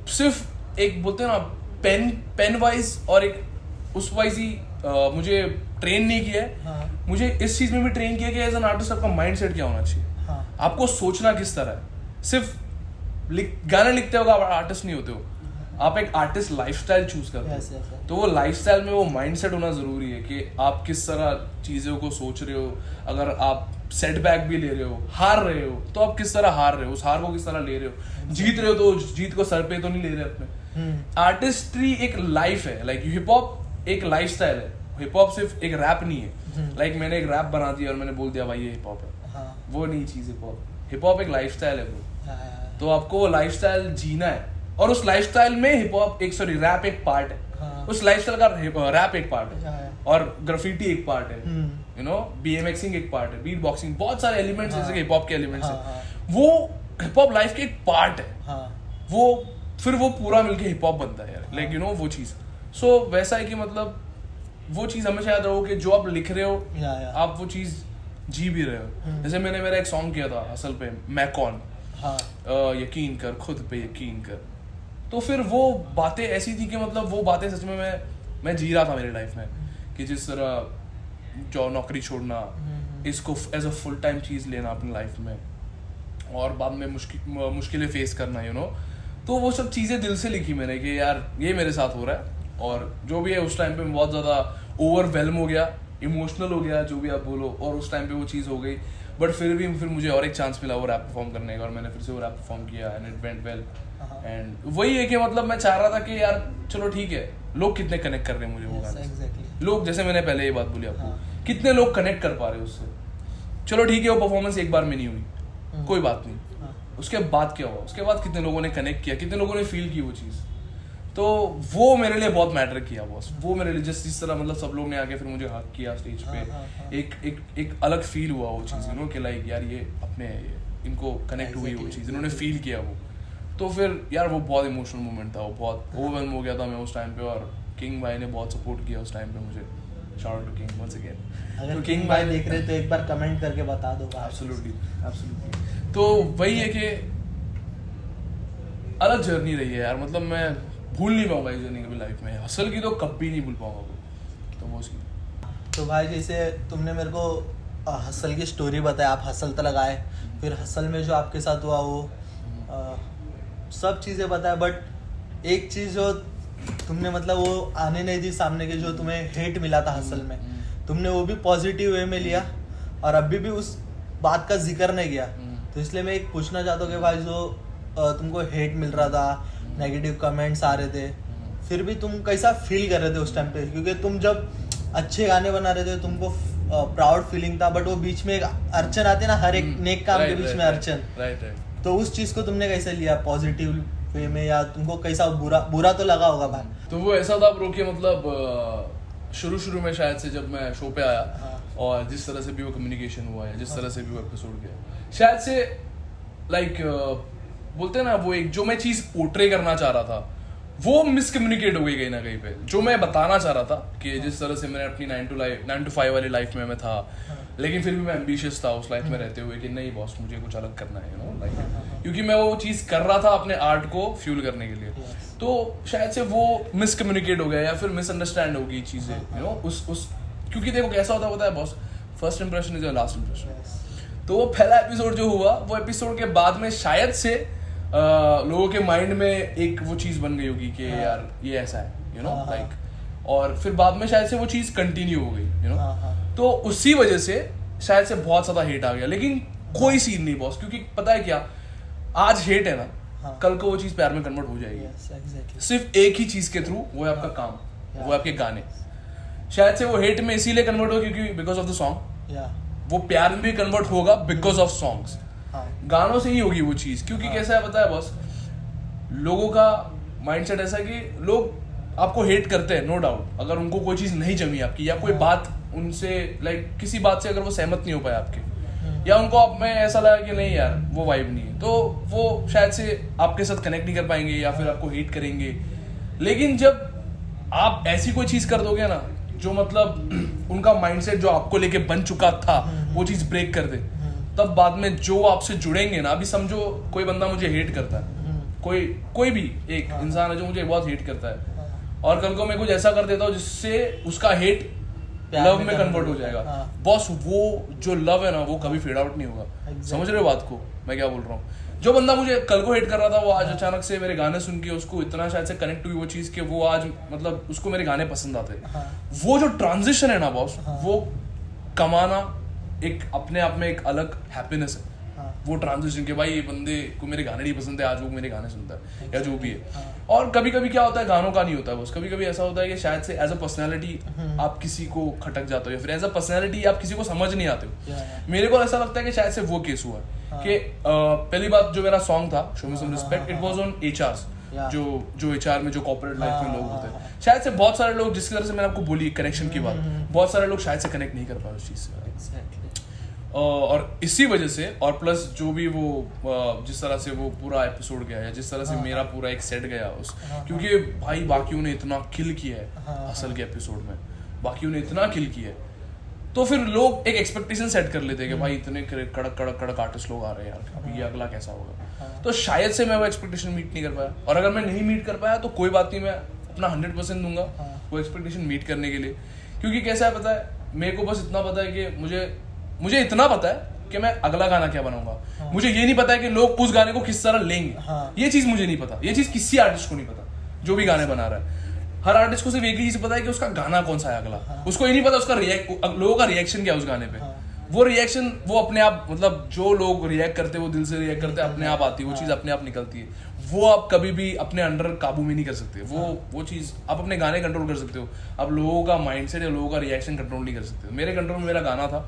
सिर्फ एक बोलते हैं ना पेन वाइज और एक उस वाइज ही मुझे ट्रेन नहीं किया है, मुझे इस चीज में भी ट्रेन किया कि एज एन आर्टिस्ट आपका माइंडसेट क्या होना चाहिए, आपको सोचना किस तरह है। सिर्फ गाने लिखते हो आप आर्टिस्ट नहीं होते हो, आप एक आर्टिस्ट लाइफस्टाइल चूज करते हो, तो वो लाइफस्टाइल में वो माइंडसेट होना जरूरी है कि आप किस तरह चीजों को सोच रहे हो, अगर आप सेटबैक भी ले रहे हो, हार रहे हो तो आप किस तरह हार रहे हो, उस हार को किस तरह ले रहे हो, जीत रहे हो तो जीत को सर पे तो नहीं ले रहे अपने। आर्टिस्ट्री एक लाइफ है, लाइक हिप हॉप एक लाइफस्टाइल है, हिप हॉप सिर्फ एक रैप नहीं है, लाइक मैंने एक रैप बना दिया और मैंने बोल दिया भाई ये हिप हॉप है, हाँ वो नहीं चीज हिप हॉप एक लाइफस्टाइल है ब्रो। हाँ तो आपको वो लाइफस्टाइल जीना है और उस लाइफस्टाइल में हिप हॉप रैप एक पार्ट है। हाँ। उस लाइफस्टाइल का रैप एक पार्ट है हाँ। और ग्राफिटी एक पार्ट है, यू नो, बीएमएक्सिंग एक पार्ट है, बीट बॉक्सिंग, बहुत सारे एलिमेंट्स जैसे हिप हॉप के एलिमेंट्स हाँ, हैं, हाँ। वो हिप हॉप लाइफ के एक पार्ट है। हाँ वो फिर वो पूरा मिलके हिप हॉप बनता है यार, लाइक यू नो वो चीज। सो वैसा है कि मतलब वो चीज हमेशा याद रहो कि जो आप लिख रहे हो या आप वो चीज जी भी रहे हो। जैसे मैंने मेरा एक सॉन्ग किया था असल पे, मैं कौन, हाँ यकीन कर, खुद पे यकीन कर। तो फिर वो बातें ऐसी थी कि मतलब वो बातें सच में मैं जी रहा था मेरी लाइफ में, कि जिस तरह जो नौकरी छोड़ना, इसको एज अ फुल टाइम चीज लेना अपनी लाइफ में और बाद में मुश्किलें फेस करना, यू नो। तो वो सब चीजें दिल से लिखी मैंने कि यार ये मेरे साथ हो रहा है। और जो भी है उस टाइम पे मैं बहुत ज्यादा ओवरवेलम हो गया, इमोशनल हो गया, जो भी आप बोलो, और उस टाइम पे वो चीज़ हो गई। बट फिर मुझे और एक चांस मिला वो रैप परफॉर्म करने का और मैंने फिर से वो रैप परफॉर्म किया and it went well. And वही है कि मतलब मैं चाह रहा था कि यार चलो ठीक है, लोग कितने कनेक्ट कर रहे हैं मुझे वो गाने से। लोग, जैसे मैंने पहले ये बात बोली आपको, कितने लोग कनेक्ट कर पा रहे हैं उससे। चलो ठीक है, वो परफॉर्मेंस एक बार में नहीं हुई, कोई बात नहीं, उसके बाद क्या हुआ, उसके बाद कितने लोगों ने कनेक्ट किया, कितने लोगों ने फील की वो चीज़। तो वो मेरे लिए बहुत मैटर किया बॉस। वो मेरे लिए जिस तरह मतलब सब लोग ने आके फिर मुझे हक किया स्टेज पे, एक अलग फील हुआ वो चीज़, यू नो, कि लाइक यार ये अपने इनको कनेक्ट हुई वो चीज़, इन्होंने फील किया वो। तो फिर यार वो बहुत इमोशनल मोमेंट था, वो बहुत ओवरवेल्म हो गया था मैं उस टाइम पे। और किंग भाई ने बहुत सपोर्ट किया उस टाइम पे मुझे। Shout out to King once again. अगर किंग भाई देख रहे तो एक बार कमेंट करके बता दो। एब्सोल्युटली। तो वही है कि अलग जर्नी रही है यार, मतलब मैं भूल नहीं पाऊंगा इस जर्नी कभी लाइफ में। हसल की तो कभी नहीं भूल पाऊंगा वो। तो वो सीन। तो भाई जैसे तुमने मेरे को हसल की स्टोरी बताया, आप हसल तक आए, फिर हसल में जो आपके साथ हुआ वो सब चीज़ें बताया, बट एक चीज़ जो तुमने मतलब वो आने नहीं दी सामने के, जो तुम्हें हेट मिला था हसल में, तुमने वो भी पॉजिटिव वे में लिया और अभी भी उस बात का जिक्र नहीं किया। तो इसलिए मैं एक पूछना चाहता हूँ कि भाई जो तुमको हेट मिल रहा था, नेगेटिव कमेंट्स आ रहे थे, फिर भी तुम कैसा फील कर रहे थे उस टाइम पे? क्योंकि तुम जब अच्छे गाने बना रहे थे तुमको प्राउड फीलिंग था, बट वो बीच में एक अड़चन आती है ना, हर एक नेक काम के बीच में अड़चन। तो उस चीज को तुमने कैसे लिया, पॉजिटिव वे में, या तुमको कैसा बुरा तो लगा होगा भाई? तो वो ऐसा था ब्रो कि मतलब शुरू में शायद से जब मैं शो पे आया और जिस तरह से भी वो कम्युनिकेशन हुआ है, जिस तरह से भी वो एपिसोड गया, शायद से लाइक बोलते हैं ना, वो एक जो मैं चीज पोर्ट्रे करना चाह रहा था वो मिसकम्युनिकेट हो गई कहीं ना कहीं पे। जो मैं बताना चाह रहा था कि जिस तरह से मैंने अपनी 9 to 5 वाली लाइफ में मैं था, लेकिन फिर भी मैं एम्बिशियस था उस लाइफ में रहते हुए कि नहीं बॉस मुझे कुछ अलग करना है, यू नो, लाइक, क्योंकि मैं वो चीज कर रहा था अपने आर्ट को फ्यूल करने के लिए। तो शायद से वो मिसकम्युनिकेट हो गया या फिर मिसअंडरस्टैंड हो गई चीजें, यू नो, उस क्योंकि देखो कैसा होता है boss, first impression is your last impression. तो वो पहला एपिसोड जो हुआ, वो एपिसोड के बाद में शायद से लोगों के माइंड में एक वो चीज बन गई होगी कि यार ये ऐसा है, यू नो, लाइक, और फिर बाद में शायद से वो चीज कंटिन्यू हो गई, यू नो। तो उसी वजह से शायद से बहुत ज्यादा हेट आ गया, लेकिन कोई सीन नहीं बॉस, क्योंकि पता है क्या, आज हेट है ना, कल को वो चीज प्यार में कन्वर्ट हो जाएगी। सिर्फ एक ही चीज के थ्रू, वो है आपका काम, वो है आपके गाने। शायद से वो हेट में इसीलिए कन्वर्ट हो क्योंकि बिकॉज ऑफ द सॉन्ग, वो प्यार में भी कन्वर्ट होगा बिकॉज ऑफ सॉन्ग्स। गानों से ही होगी वो चीज, क्योंकि कैसा है पता है बॉस, लोगों का माइंडसेट ऐसा है कि लोग आपको हेट करते हैं, नो डाउट, अगर उनको कोई चीज नहीं जमी आपकी, या कोई बात उनसे लाइक किसी बात से अगर वो सहमत नहीं हो पाए आपके, या उनको आप में ऐसा लगा कि नहीं यार वो वाइब नहीं है, तो वो शायद से आपके साथ कनेक्ट नहीं कर पाएंगे या फिर आपको हेट करेंगे। लेकिन जब आप ऐसी कोई चीज कर दोगे ना जो मतलब उनका माइंडसेट जो आपको लेके बन चुका था वो चीज ब्रेक कर दे, तब बाद में जो आपसे जुड़ेंगे ना, अभी समझो कोई बंदा मुझे हेट करता है, कोई भी एक इंसान है जो मुझे बहुत हेट करता है, और कल को मैं कुछ ऐसा कर देता हूँ जिससे उसका हेट लव में कन्वर्ट हो जाएगा, बॉस वो जो लव है ना वो कभी फेड आउट नहीं होगा। समझ रहे हो बात को मैं क्या बोल रहा हूँ? जो बंदा मुझे कल को हेट कर रहा था, वो आज अचानक से मेरे गाने सुन के उसको इतना शायद से कनेक्ट हुई वो चीज कि वो आज मतलब उसको मेरे गाने पसंद आते। वो जो ट्रांजिशन है ना बॉस, वो कमाना एक अपने आप में एक अलग हैप्पीनेस है। वो ट्रांजिशन के भाई ये बंदे को मेरे गाने नहीं पसंद है, आज वो मेरे गाने सुनता है या जो भी है। और कभी कभी क्या होता है, गानों का नहीं होता है बस, कभी कभी ऐसा होता है कि शायद से एज अ पर्सनैलिटी आप किसी को खटक जाते हो या फिर एज अ पर्सनैलिटी आप किसी को समझ नहीं आते हो। मेरे को ऐसा लगता है कि शायद से वो केस हुआ है कि पहली बात जो मेरा सॉन्ग था show me some respect, it was on HRs, जो एचआर में जो कॉर्पोरेट लाइफ में लोग होते हैं, शायद से बहुत सारे लोग, जिस तरह से मैंने आपको बोली कनेक्शन की बात, बहुत सारे लोग शायद से कनेक्ट नहीं कर पाए उस चीज से। और इसी वजह से, और प्लस जो भी वो जिस तरह से वो पूरा एपिसोड गया है, जिस तरह से मेरा पूरा एक सेट गया उस, क्योंकि भाई बाकियों ने इतना किल किया है असल के एपिसोड में, बाकियों ने इतना किल किया है, तो फिर लोग एक एक्सपेक्टेशन सेट कर लेते हैं कि भाई इतने कड़क कड़क कड़क आर्टिस्ट लोग आ रहे हैं यार, अभी ये अगला कैसा होगा। तो शायद से मैं वो एक्सपेक्टेशन मीट नहीं कर पाया, और अगर मैं नहीं मीट कर पाया तो कोई बात नहीं, मैं अपना 100% दूंगा वो एक्सपेक्टेशन मीट करने के लिए। क्योंकि कैसा है पता है, मेरे को बस इतना पता है कि मुझे इतना पता है कि मैं अगला गाना क्या बनाऊंगा। मुझे ये नहीं पता है कि लोग उस गाने को किस तरह लेंगे, ये चीज मुझे नहीं पता, ये चीज किसी आर्टिस्ट को नहीं पता जो भी गाने बना रहा है। हर आर्टिस्ट को सिर्फ एक ही चीज पता है कि उसका गाना कौन सा है अगला, उसको ये नहीं पता उसका लोगों का रिएक्शन क्या है उस गाने पे। वो रिएक्शन वो अपने आप, मतलब जो लोग रिएक्ट करते हैं वो दिल से रिएक्ट करते हैं, अपने आप आती है वो चीज, अपने आप निकलती है। वो आप कभी भी अपने अंडर काबू में नहीं कर सकते। वो चीज आप अपने गाने कंट्रोल कर सकते हो, आप लोगों का माइंडसेट या लोगों का रिएक्शन कंट्रोल नहीं कर सकते। मेरे कंट्रोल में मेरा गाना था,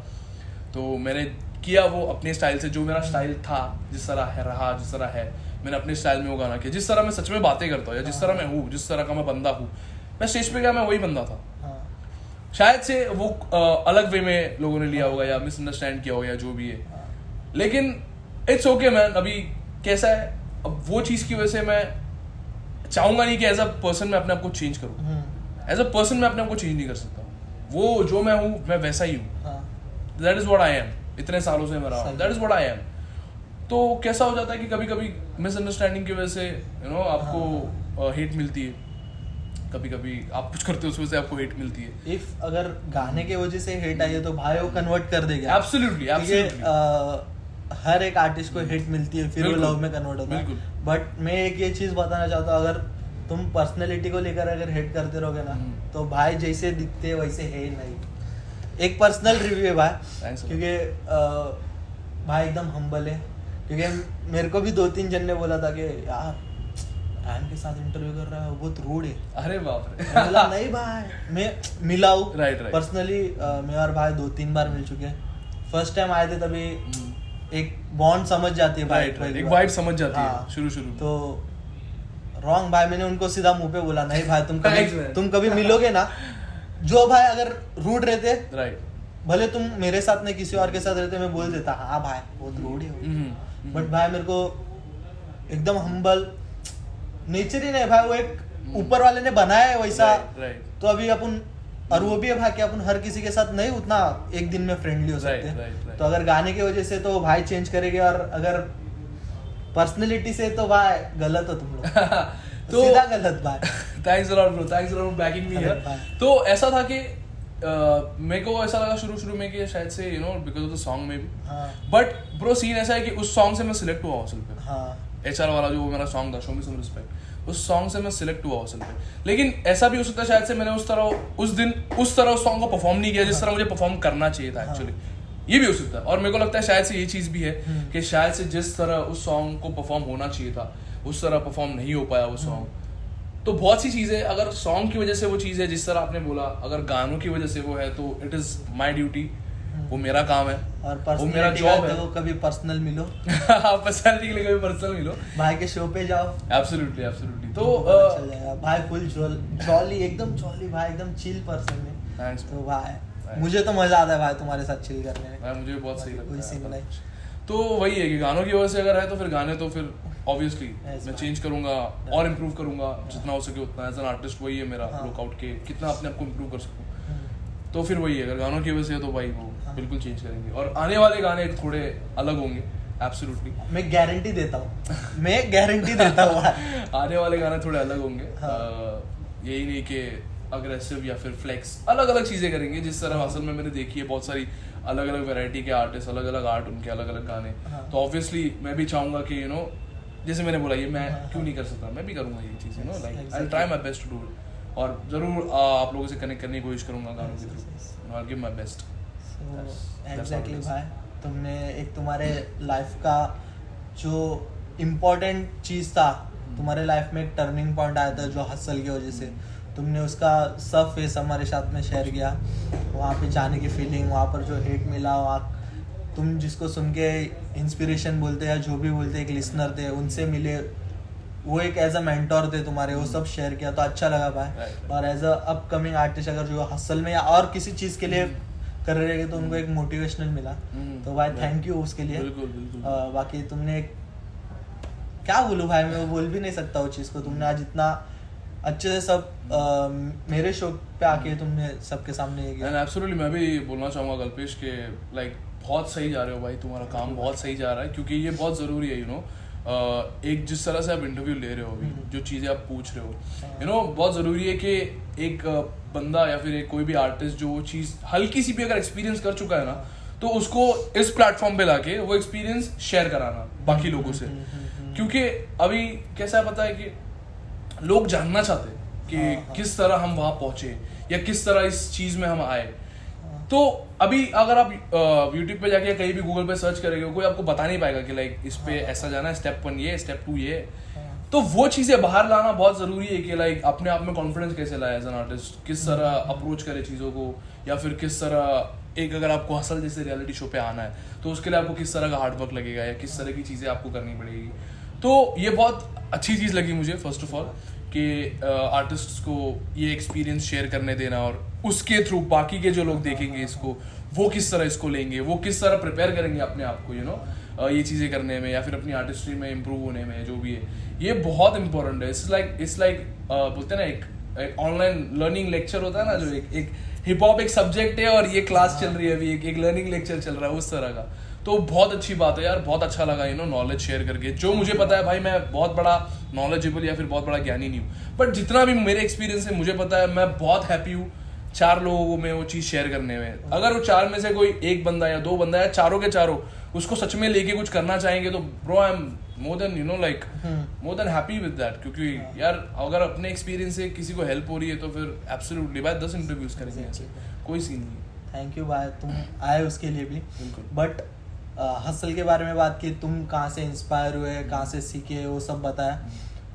तो मैंने किया वो अपने स्टाइल से, जो मेरा स्टाइल था, जिस तरह है रहा, जिस तरह है, मैंने अपने स्टाइल में वो गाना किया, जिस तरह मैं सच में बातें करता हूँ या जिस तरह मैं हूँ, जिस तरह का मैं बंदा हूँ, मैं स्टेज पे गया मैं वही बंदा था। शायद से वो अलग वे में लोगों ने लिया होगा या मिसअंडरस्टैंड किया होगा या जो भी है, लेकिन इट्स ओके मैन। अभी कैसा है, अब वो चीज की वजह से मैं चाहूंगा नहीं कि एज अ पर्सन मैं अपने आप को चेंज करूँ। एज अ पर्सन मैं अपने आप को चेंज नहीं कर सकता, वो जो मैं हूँ मैं वैसा ही हूँ। That is what I am, इतने सालों से मैं रहा हूँ, that is what I am. तो कैसा हो जाता है कि कभी कभी मिसअंडरस्टैंडिंग की वजह से आपको हेट मिलती है, कभी कभी आप कुछ करते हो उस वजह से आपको हेट मिलती है। इफ अगर गाने के वजह से हेट आई है तो भाई वो कन्वर्ट कर देगा। Absolutely, absolutely. हर एक आर्टिस्ट को हेट मिलती है, फिर वो लव में कन्वर्ट होता है। बट मैं एक ये चीज बताना चाहता हूँ, अगर तुम पर्सनैलिटी को लेकर अगर हेट करते रहोगे ना, तो भाई जैसे दिखते वैसे है नहीं। एक पर्सनल रिव्यू है भाई, क्योंकि भाई एकदम हम्बल है। क्योंकि मेरे को भी 2-3 जन ने बोला था कि यार रायन के साथ इंटरव्यू कर रहा है, वो बहुत रूड है। अरे बाप रे। बोला नहीं भाई, मैं मिला हूँ पर्सनली, मैं और भाई 2-3 बार मिल चुके हैं। फर्स्ट टाइम आए थे तभी एक बॉन्ड समझ जाती है भाई, एक वाइब समझ जाती है शुरू तो रॉन्ग भाई, मैंने उनको सीधा मुंह पे बोला नहीं भाई, तुम कभी मिलोगे ना, जो भाई अगर रूड रहते, राइट, भले तुम मेरे साथ नहीं किसी और के साथ रहते, मैं बोल देता हाँ भाई बहुत रूड है। बट भाई मेरे को एकदम हम्बल नेचर ही नहीं भाई, वो एक ऊपर वाले ने बनाया है वैसा। तो अभी अपन, और वो भी है भाई कि अपन हर किसी के साथ नहीं उतना एक दिन में फ्रेंडली हो सकते। तो अगर गाने की वजह से तो भाई चेंज करेंगे, और अगर पर्सनैलिटी से तो भाई गलत हो तुम लोग। तो सीधा गलत भाई। Thanks a lot bro, thanks a lot for banking me here. तो ऐसा था कि मेरे को ऐसा लगा शुरू में कि शायद से बिकॉज ऑफ द सॉन्ग में भी, बट ब्रो सीन ऐसा है कि उस सॉन्ग से मैं सिलेक्ट हुआ हॉस्टल पे। एचआर वाला जो मेरा सॉन्ग था, शो मी सम रिस्पेक्ट, उस सॉन्ग से मैं सिलेक्ट हुआ हॉस्टल पे। लेकिन ऐसा भी हो सकता है शायद से मैंने उस तरह उस सॉन्ग को परफॉर्म नहीं किया जिस तरह मुझे परफॉर्म करना चाहिए था एक्चुअली। ये भी हो सकता है, और मेरे को लगता है शायद से ये चीज भी है कि शायद से जिस तरह उस सॉन्ग को परफॉर्म होना चाहिए था उस तरह परफॉर्म नहीं हो पाया वो सॉन्ग। तो बहुत सी चीजें, अगर सॉन्ग की वजह से वो चीज है जिस तरह आपने बोला, अगर गानों की वजह से वो है, तो इट इज माई ड्यूटी, वो मेरा काम है और वो मेरा जॉब है। तो कभी पर्सनल मिलो। पर्सनैलिटी के लिए कभी पर्सनल मिलो, भाई के शो पे जाओ। Absolutely absolutely. तो भाई फुल जॉली, एकदम जॉली भाई, एकदम चिल पर्सन है। थैंक्स। तो भाई मुझे तो मजा आता है भाई तुम्हारे साथ चिल करने में। भाई मुझे बहुत सही लगता है। तो वही है कि गानों की वजह से अगर है तो फिर गाने तो फिर ऑब्वियसली मैं चेंज करूंगा और इम्प्रूव करूंगा जितना हो सके उतना। एज एन आर्टिस्ट वही है मेरा लुकआउट के कितना अपने आप को इम्प्रूव कर सकूं। तो फिर वही है, अगर गानों की वजह से है तो भाई वो बिल्कुल चेंज करेंगे, और आने वाले गाने थोड़े अलग होंगे एब्सोल्युटली। मैं गारंटी देता हूँ आने वाले गाने थोड़े अलग होंगे। यही नहीं कि अग्रेसिव या फिर फ्लेक्स, अलग अलग चीजें करेंगे। जिस तरह असल में मैंने देखी है बहुत सारी अलग अलग वैरायटी के आर्टिस्ट, अलग अलग आर्ट, उनके अलग अलग गाने। तो ऑब्वियसली मैं भी चाहूंगा कि जैसे मैंने बोला ये मैं क्यों नहीं कर सकता, मैं भी करूंगा ये चीज़, like I will try my best to do it. और जरूर आप लोगों से कनेक्ट करने की कोशिश करूंगा गानों के through, I will give my best. Exactly भाई। तुमने एक तुम्हारे लाइफ का जो इम्पोर्टेंट चीज़ था, तुम्हारे लाइफ में एक टर्निंग पॉइंट आया था जो हसल की वजह से, तुमने उसका सब फेस हमारे साथ में शेयर किया। वहाँ पे जाने की फीलिंग, वहाँ पर जो हेट मिला, वहाँ तुम जिसको सुन के इंस्पिरेशन बोलते या जो भी बोलते एक लिसनर थे, उनसे मिले, वो एक एज अ मेंटोर थे तुम्हारे, वो सब शेयर किया तो अच्छा लगा भाई। और एज अ अपकमिंग आर्टिस्ट अगर जो हसल में या और किसी चीज़ के लिए कर रहे हैं तो उनको एक मोटिवेशनल मिला, तो भाई थैंक यू उसके लिए। बाकी तुमने क्या बोलूँ भाई, मैं वो बोल भी नहीं सकता वो चीज़ को। तुमने आज इतना अच्छे से सब मेरे शो पे आके तुमने सबके सामने ये किया। एब्सोल्युटली मैं भी बोलना चाहूँगा कल्पेश के लाइक बहुत सही जा रहे हो भाई, तुम्हारा काम बहुत सही जा रहा है, क्योंकि ये बहुत ज़रूरी है। यू नो एक जिस तरह से आप इंटरव्यू ले रहे हो अभी, जो चीज़ें आप पूछ रहे हो, यू नो बहुत ज़रूरी है कि एक बंदा या फिर एक कोई भी आर्टिस्ट जो वो चीज़ हल्की सी भी अगर एक्सपीरियंस कर चुका है ना, तो उसको इस प्लेटफॉर्म पे लाके वो एक्सपीरियंस शेयर कराना बाकी लोगों से। क्योंकि अभी कैसा है पता है कि लोग जानना चाहते हैं कि किस तरह हम वहाँ पहुँचे या किस तरह इस चीज़ में हम आए। तो अभी अगर आप यूट्यूब पे जाके कहीं भी गूगल पे सर्च करेंगे, कोई आपको बता नहीं पाएगा कि लाइक इस पे ऐसा जाना है, स्टेप 1 ये, स्टेप 2 ये। तो वो चीज़ें बाहर लाना बहुत ज़रूरी है कि लाइक अपने आप में कॉन्फिडेंस कैसे लाए एज एन आर्टिस्ट, किस तरह अप्रोच करे चीज़ों को, या फिर किस तरह एक अगर आपको हसल जैसे रियलिटी शो पे आना है तो उसके लिए आपको किस तरह का हार्डवर्क लगेगा या किस तरह की चीज़ें आपको करनी पड़ेगी। तो ये बहुत अच्छी चीज़ लगी मुझे फर्स्ट ऑफ ऑल कि आर्टिस्ट्स को ये एक्सपीरियंस शेयर करने देना, और उसके थ्रू बाकी के जो लोग देखेंगे इसको, वो किस तरह इसको लेंगे, वो किस तरह प्रिपेयर करेंगे अपने आप को, यू नो ये चीज़ें करने में या फिर अपनी आर्टिस्ट्री में इम्प्रूव होने में, जो भी है ये बहुत इंपॉर्टेंट है। इट्स लाइक बोलते हैं ना एक ऑनलाइन लर्निंग लेक्चर होता है ना, जो एक हिप हॉप एक सब्जेक्ट है और ये क्लास चल रही है अभी, एक लर्निंग लेक्चर चल रहा है उस तरह का। तो बहुत अच्छी बात है यार, बहुत अच्छा लगा यू नो नॉलेज शेयर करके। जो मुझे पता है भाई, मैं बहुत बड़ा नॉलेजेबल या फिर बहुत बड़ा ज्ञानी नहीं हूँ, बट जितना भी मेरे एक्सपीरियंस है मुझे पता है, मैं बहुत हैप्पी हूँ 4 लोगों में वो चीज़ शेयर करने में। अगर वो 4 में से कोई एक बंदा या 2 बंदा या चारों के चारों उसको सच में लेके कुछ करना चाहेंगे तो bro I am more than you know like more than happy with that. क्योंकि यार अगर अपने एक्सपीरियंस से किसी को हेल्प हो रही है तो फिर एब्सोल्युटली भाई 10 इंटरव्यूज करेंगे ऐसे, कोई सीन नहीं। थैंक यू भाई, तुम आए उसके लिए भी। बट हसल के बारे में बात की, तुम कहाँ से इंस्पायर हुए, कहाँ से सीखे, वो सब बताया।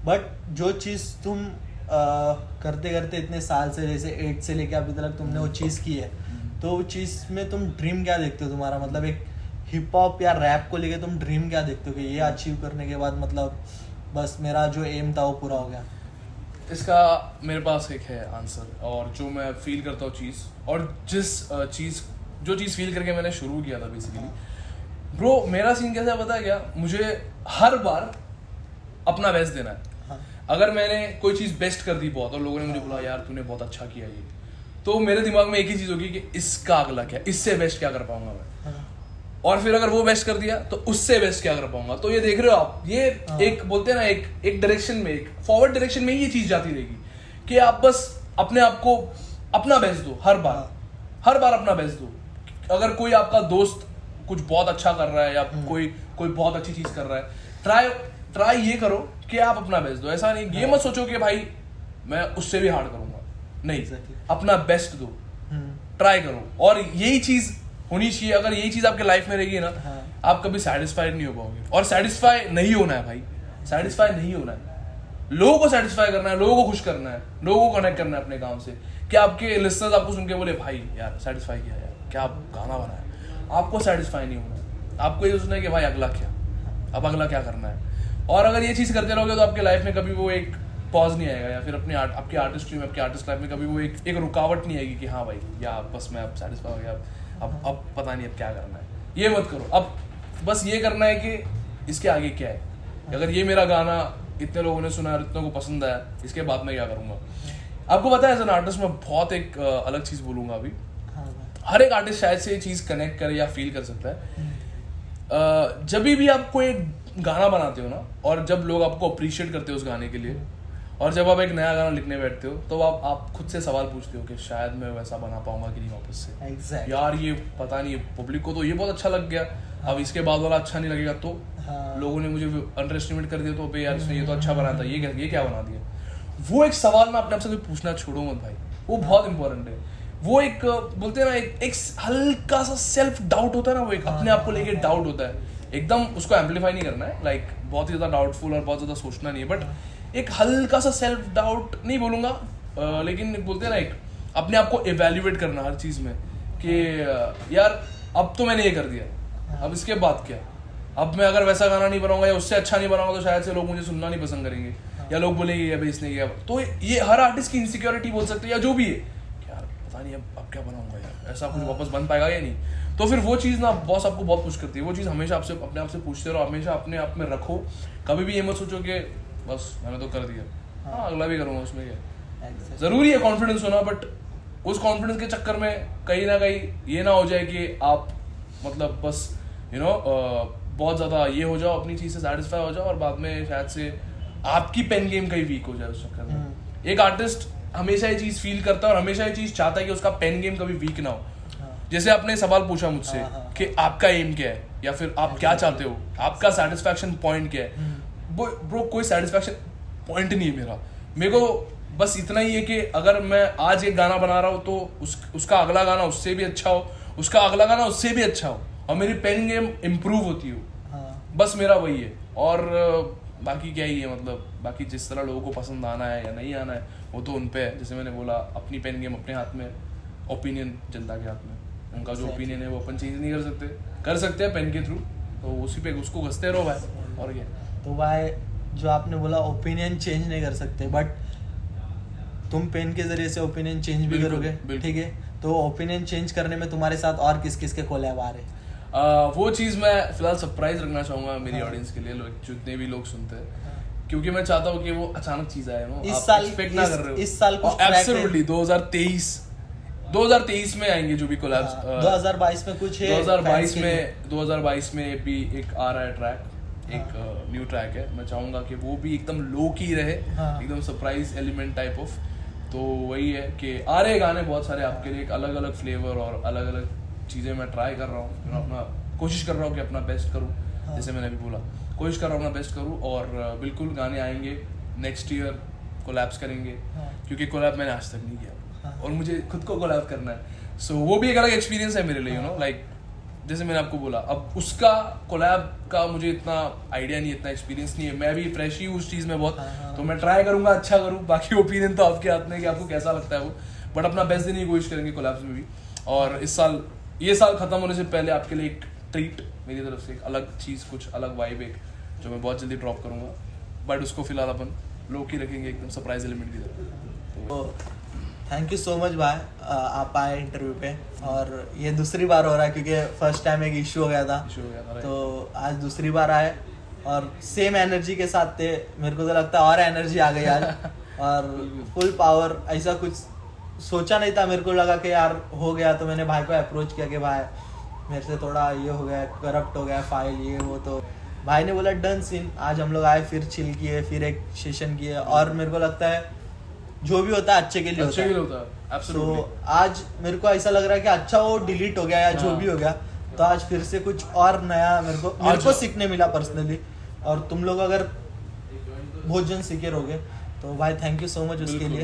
बट जो चीज़ तुम करते करते इतने साल से, जैसे 8 से लेके अभी तक तुमने वो चीज़ की है, तो वो चीज़ में तुम ड्रीम क्या देखते हो तुम्हारा? मतलब एक हिप हॉप या रैप को लेके तुम ड्रीम क्या देखते हो कि ये अचीव करने के बाद मतलब बस मेरा जो एम था वो पूरा हो गया? इसका मेरे पास एक है आंसर, और जो मैं फील करता हूँ चीज़, और जो चीज़ फील करके मैंने शुरू किया था बेसिकली ब्रो, मेरा सीन कैसा है पता है क्या? मुझे हर बार अपना बेस्ट देना है। अगर मैंने कोई चीज़ बेस्ट कर दी बहुत और लोगों ने मुझे बोला यार तूने बहुत अच्छा किया ये, तो मेरे दिमाग में एक ही चीज़ होगी कि इसका अगला क्या, इससे बेस्ट क्या कर पाऊंगा मैं। और फिर अगर वो बेस्ट कर दिया तो उससे बेस्ट क्या कर पाऊंगा। तो ये देख रहे हो आप, ये एक बोलते हैं ना एक डायरेक्शन में, एक फॉरवर्ड डायरेक्शन में ही ये चीज़ जाती रहेगी कि आप बस अपने आप को अपना बेस्ट दो, हर बार अपना बेस्ट दो। अगर कोई आपका दोस्त कुछ बहुत अच्छा कर रहा है या कोई बहुत अच्छी चीज़ कर रहा है, ट्राई ये करो कि आप अपना बेस्ट दो। ऐसा नहीं, ये मत सोचो कि भाई मैं उससे भी हार्ड करूंगा, नहीं, अपना बेस्ट दो, ट्राई करो। और यही चीज होनी चाहिए। अगर यही चीज आपके लाइफ में रहेगी ना, आप कभी सेटिस्फाइड नहीं हो पाओगे। और सेटिस्फाई नहीं होना है भाई, सेटिस्फाई नहीं होना है। लोगों को सेटिस्फाई करना है, लोगों को खुश करना है, लोगों को कनेक्ट करना है अपने काम से। कि आपके लिसनर्स आपको सुन के बोले भाई यार सेटिस्फाई किया यार, क्या गाना बनाया। आपको सेटिस्फाई नहीं होना, आपको ये सोचना है कि भाई अगला क्या, अब अगला क्या करना है। और अगर ये चीज़ करते रहोगे तो आपके लाइफ में कभी वो एक पॉज नहीं आएगा, या फिर अपनी आपकी आर्टिस्ट्री में, आपकी आर्टिस्ट लाइफ में कभी वो एक रुकावट नहीं आएगी कि हाँ भाई या बस मैं अब सेटिस्फाई हो गया, अब पता नहीं अब क्या करना है। ये मत करो, अब बस ये करना है कि इसके आगे क्या है। अगर ये मेरा गाना इतने लोगों ने सुना और इतनों को पसंद आया, इसके बाद मैं क्या करूँगा। आपको पता है एज एन आर्टिस्ट मैं बहुत एक अलग चीज़ बोलूँगा अभी, हर एक आर्टिस्ट शायद से ये चीज़ कनेक्ट करे या फील कर सकता है। जब भी आप कोई गाना बनाते हो ना, और जब लोग आपको अप्रिशिएट करते हो उस गाने के लिए, और जब आप एक नया गाना लिखने बैठते हो, तो आप खुद से सवाल पूछते हो कि शायद मैं वैसा बना पाऊंगा कि नहीं वापस से। exactly. यार ये पता नहीं, पब्लिक को तो ये बहुत अच्छा लग गया, अब इसके बाद वाला अच्छा नहीं लगेगा, तो लोगों ने मुझे अंडर एस्टिमेट कर दिया, तो भाई यार इसने ये तो अच्छा बनाया था, ये क्या बना दिया। वो एक सवाल मैं अपने आप से पूछना छोड़ो मत भाई, वो बहुत इंपॉर्टेंट है। वो एक बोलते हैं ना एक हल्का सा सेल्फ डाउट होता है ना, वो एक अपने आप को लेके डाउट होता है, एकदम उसको एम्पलीफाई नहीं करना है, लाइक बहुत ही ज्यादा डाउटफुल और बहुत ज्यादा सोचना नहीं है, बट एक हल्का सा सेल्फ डाउट नहीं बोलूंगा, लेकिन बोलते हैं ना एक अपने आप को इवेल्युएट करना हर चीज में कि यार अब तो मैंने ये कर दिया, अब इसके बाद क्या, अब मैं अगर वैसा गाना नहीं बनाऊंगा या उससे अच्छा नहीं बनाऊंगा तो शायद से लोग मुझे सुनना नहीं पसंद करेंगे, या लोग बोलेंगे अभी इसने किया। तो ये हर आर्टिस्ट की इनसिक्योरिटी बोल सकते हैं या जो भी है, यार पता नहीं अब क्या बनाऊंगा यार, ऐसा कुछ वापस बन पाएगा या नहीं। तो फिर वो चीज़ ना बॉस आपको बहुत पुश करती है, वो चीज़ हमेशा आपसे अपने आप से पूछते रहो, हमेशा अपने आप में रखो, कभी भी ये मत सोचो कि बस मैंने तो कर दिया, हाँ अगला भी करूँगा, उसमें क्या ज़रूरी है कॉन्फिडेंस होना, बट उस कॉन्फिडेंस के चक्कर में कहीं ना कहीं ये ना हो जाए कि आप मतलब बस बहुत ज़्यादा ये हो जाओ, अपनी चीज़ से सेटिस्फाई हो जाओ और बाद में शायद से आपकी पेन गेम कहीं वीक हो जाए उस चक्कर में। एक आर्टिस्ट हमेशा ये चीज़ फील करता है और हमेशा ये चीज़ चाहता है कि उसका पेन गेम कभी वीक ना हो। जैसे आपने सवाल पूछा मुझसे कि आपका एम क्या है या फिर आप क्या चाहते हो, आपका सेटिस्फैक्शन पॉइंट क्या है। ब्रो कोई सेटिस्फैक्शन पॉइंट नहीं है मेरे को बस इतना ही है कि अगर मैं आज एक गाना बना रहा हूँ तो उसका अगला गाना उससे भी अच्छा हो, उसका अगला गाना उससे भी अच्छा हो और मेरी पेन गेम इम्प्रूव होती हो, बस मेरा वही है। और बाकी क्या ही है, मतलब बाकी जिस तरह लोगों को पसंद आना है या नहीं आना है वो तो उन पे है। जैसे मैंने बोला अपनी पेन गेम अपने हाथ में, ओपिनियन जनता के हाथ में, उनका जो ओपिनियन है वो अपन चेंज नहीं कर सकते हैं पेन के थ्रू, तो उसी पे उसको घसते रहो भाई। और क्या तो भाई जो आपने बोला ओपिनियन चेंज नहीं कर सकते, बट तुम पेन के जरिए से ओपिनियन चेंज भी करोगे, ठीक है। तो ओपिनियन चेंज करने में तुम्हारे साथ और किस किस के कोलैब आ रहे? वो चीज़ मैं फिलहाल सरप्राइज रखना चाहूंगा मेरी ऑडियंस के लिए, जितने भी लोग सुनते हैं, क्योंकि मैं चाहता हूँ कि वो अचानक चीज आए, इस साल एक्सपेक्ट ना कर रहे हो, इस साल कुछ एब्सोल्युटली 2023 में आएंगे जो भी कोलैब्स। 2022 में कुछ है, 2022 में भी एक आ रहा है ट्रैक, एक न्यू ट्रैक है। मैं चाहूंगा कि वो भी एकदम लो की रहे, एकदम सरप्राइज एलिमेंट टाइप ऑफ। तो वही है कि आ रहे गाने बहुत सारे आपके लिए, एक अलग अलग फ्लेवर और अलग अलग चीज़ें मैं ट्राई कर रहा हूँ, अपना कोशिश कर रहा हूँ कि अपना बेस्ट करूँ। जैसे मैंने अभी बोला, कोशिश कर रहा हूँ अपना बेस्ट करूँ और बिल्कुल गाने आएंगे नेक्स्ट ईयर, कोलैब्स करेंगे, क्योंकि कोलैब मैंने आज तक नहीं किया और मुझे खुद को कोलैब करना है। सो वो भी एक अलग एक्सपीरियंस है मेरे लिए, लाइक जैसे मैंने आपको बोला, अब उसका कोलैब का मुझे इतना आइडिया नहीं, इतना एक्सपीरियंस नहीं है, मैं भी फ्रेश ही हूँ उस चीज़ में बहुत, तो मैं ट्राई करूँगा अच्छा करूँ। बाकी ओपिनियन तो आपके हाथ में कि आपको कैसा लगता है वो, बट अपना बेस्ट देने की कोशिश करेंगे कोलैब्स में भी। और ये साल खत्म होने से पहले आपके लिए एक ट्रीट मेरी तरफ से, एक अलग चीज़, कुछ अलग वाइब, एक जो मैं बहुत जल्दी ड्रॉप करूँगा, बट उसको फिलहाल अपन लो की रखेंगे, एकदम सरप्राइज एलिमेंट की तरह। तो थैंक यू सो मच भाई, आप आए इंटरव्यू पे, और ये दूसरी बार हो रहा है क्योंकि फर्स्ट टाइम एक इशू हो गया था, तो आज दूसरी बार आए और सेम एनर्जी के साथ थे। मेरे को तो लगता है और एनर्जी आ गई आज और फुल पावर। ऐसा कुछ सोचा नहीं था, मेरे को लगा कि यार हो गया, तो मैंने भाई को अप्रोच किया कि भाई मेरे से थोड़ा ये हो गया, करप्ट हो गया फाइल ये वो, तो भाई ने बोला डन सीन। आज हम लोग आए, फिर चिल किए, फिर एक सेशन किए, और मेरे को लगता है जो भी होता है अच्छे के लिए होता है। तो आज मेरे को ऐसा लग रहा है कि अच्छा वो डिलीट हो गया या जो भी हो गया, तो आज फिर से कुछ और नया मेरे को सीखने मिला पर्सनली, और तुम लोग अगर बहुत जन सीखे रहोगे तो भाई थैंक यू सो मच उसके लिए।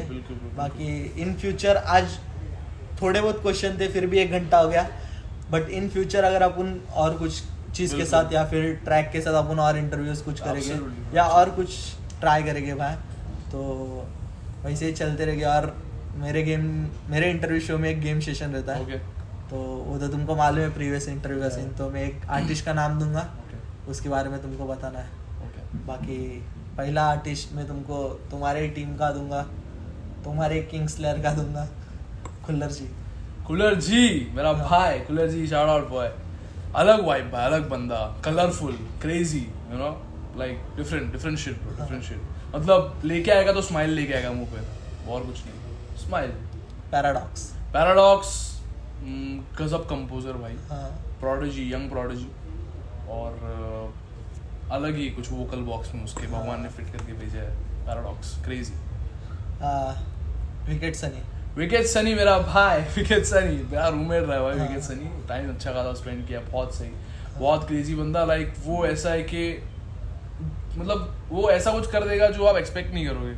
बाकी इन फ्यूचर आज थोड़े बहुत क्वेश्चन थे, फिर भी 1 घंटा हो गया, बट इन फ्यूचर अगर अपन और कुछ चीज़ के साथ या फिर ट्रैक के साथ अपन और इंटरव्यूज कुछ करेंगे या और कुछ ट्राई करेंगे भाई, तो वैसे ही चलते रहेंगे। और मेरे इंटरव्यू शो में एक गेम सेशन रहता है, तो वो तो तुमको मालूम है प्रीवियस इंटरव्यू का सीन, तो मैं एक आर्टिस्ट का नाम दूंगा, उसके बारे में तुमको बताना है। बाकी पहला आर्टिस्ट मैं तुमको तुम्हारे टीम का दूंगा, तुम्हारे किंग्सलेयर का दूंगा, खुल्लर जी मेरा भाई, खुल्लर जी शाउट आउट बॉय, अलग वाइब भाई, अलग बंदा, colourful, crazy, you know, like different shit, मतलब लेके आएगा तो स्माइल लेके आएगा मुंह पे, और कुछ नहीं, स्माइल। पैराडॉक्स गजब कंपोजर भाई, प्रोडिजी, यंग प्रोडिजी, और अलग ही कुछ वोकल बॉक्स में उसके भगवान ने फिट करके भेजा है। Paradox crazy. विकेट सनी मेरा भाई, विकेट सनी मेरा रूममेट रहा है भाई, विकेट सनी, टाइम अच्छा खासा स्पेंड किया, बहुत सही, बहुत क्रेजी बंदा। लाइक वो ऐसा है कि मतलब वो ऐसा कुछ कर देगा जो आप एक्सपेक्ट नहीं करोगे,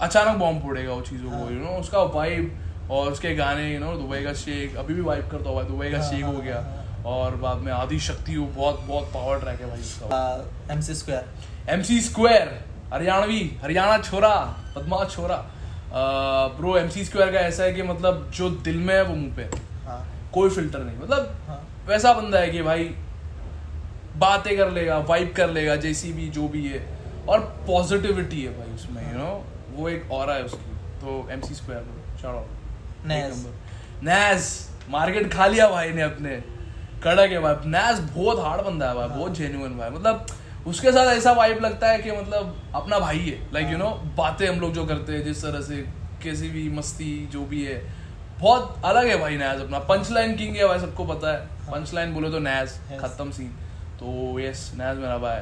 अचानक बॉम्ब फोड़ेगा वो चीज़ों को, यू नो, उसका वाइब और उसके गाने यू नो दुबई का शेख अभी भी वाइब करता हुआ, दुबई का शेख हो गया, और बाद में आदि शक्ति हो, बहुत बहुत पावर ट्रैक है भाई उसका। MC स्क्वायर हरियाणा छोरा, बदमाश छोरा। ब्रो MC स्क्वायर का ऐसा है कि मतलब जो दिल में है वो मुंह पे है, कोई फिल्टर नहीं, मतलब वैसा बंदा है कि भाई बातें कर लेगा, वाइब कर लेगा जैसी भी जो भी है, और पॉजिटिविटी है भाई उसमें, यू नो वो एक ऑरा है उसकी। तो MC square shout out. Naezy market खा लिया भाई ने अपने, कड़क है भाई। नैज बहुत हार्ड बंदा है भाई, बहुत जेन्युइन भाई, मतलब उसके साथ ऐसा वाइब लगता है कि मतलब अपना भाई है, लाइक यू नो बातें हम लोग जो करते हैं जिस तरह से, किसी भी मस्ती जो भी है, बहुत अलग है भाई नैज अपना। पंच लाइन किंग है भाई, सबको पता है, पंच लाइन बोले तो नैज खत्म सीन। तो यस नैज मेरा भाई,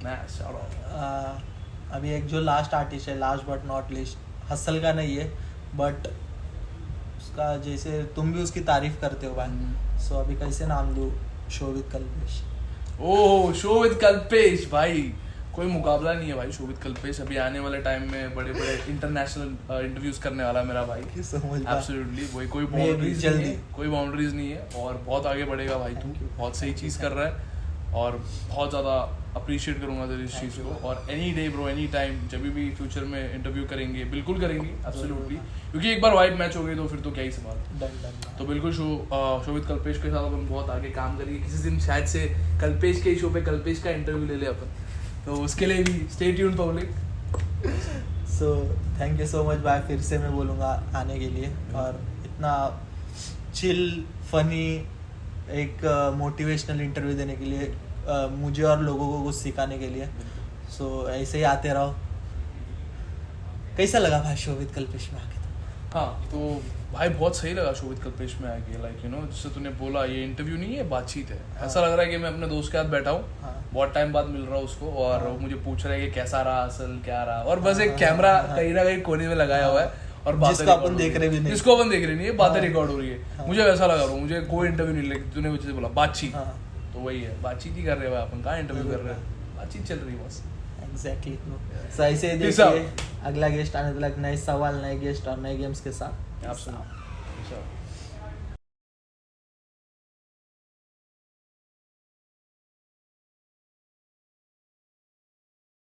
नैज शाउट आउट। अभी एक जो लास्ट आर्टिस्ट है, last but not least, hustle का नहीं है बट उसका जैसे तुम भी उसकी तारीफ करते हो भाई, सो अभी कैसे नाम लूँ, show with Kalpesh. Oh show with Kalpesh भाई, कोई मुकाबला नहीं है भाई शो विद कल्पेश। अभी आने वाले टाइम में बड़े बड़े इंटरनेशनल इंटरव्यूज करने वाला है मेरा भाई, एब्सोल्युटली। वही कोई बाउंड्रीज नहीं है, कोई बाउंड्रीज नहीं है, और बहुत आगे बढ़ेगा भाई तू, बहुत सही चीज़ कर रहा है, और बहुत ज़्यादा अप्रिशिएट करूंगा तेरी इस चीज़ को। और any day bro, any time, जब भी फ्यूचर में इंटरव्यू करेंगे बिल्कुल करेंगे, एब्सोल्युटली, क्योंकि एक बार वाइब मैच हो गई तो फिर तो क्या ही सवाल। तो बिल्कुल शो विद कल्पेश के साथ अपन बहुत आगे काम करेंगे, किसी दिन शायद से कल्पेश के शो पे कल्पेश का इंटरव्यू ले ले अपन, तो उसके लिए भी stay tuned public. So thank you so much भाई, फिर से मैं बोलूँगा आने के लिए, और इतना चिल फनी एक मोटिवेशनल इंटरव्यू देने के लिए, मुझे और लोगों को कुछ सिखाने के लिए। सो ऐसे ही आते रहो। कैसा लगा भाई शो विद कल्पेश में आके? हाँ तो भाई बहुत सही लगा शो विद कल्पेश में आके, लाइक यू नो जैसे तूने बोला ये इंटरव्यू नहीं है, बातचीत है। ऐसा लग रहा है कि मैं अपने दोस्त के साथ बैठा हूँ, बहुत टाइम बाद मिल रहा हूँ उसको, और वो मुझे पूछ रहा है कि कैसा रहा असल, क्या रहा, और बस एक कैमरा कहीं ना कहीं कोने में लगाया हुआ है, और जिसको अपन देख रहे भी नहीं, जिसको अपन देख रहे नहीं है, बातें रिकॉर्ड हो रही है। मुझे वैसा लगा रहा हूँ, मुझे कोई इंटरव्यू नहीं लगी, तूने मुझे बोला बातचीत, तो वही है, बातचीत ही कर रहे हैं अपन, कहाँ इंटरव्यू कर रहे हैं, बातचीत चल रही है बस। एग्जैक्टली। सो ऐसे देखिए अगला गेस्ट आने तक नए सवाल, नए गेस्ट और नए गेम्स के साथ। Absolutely.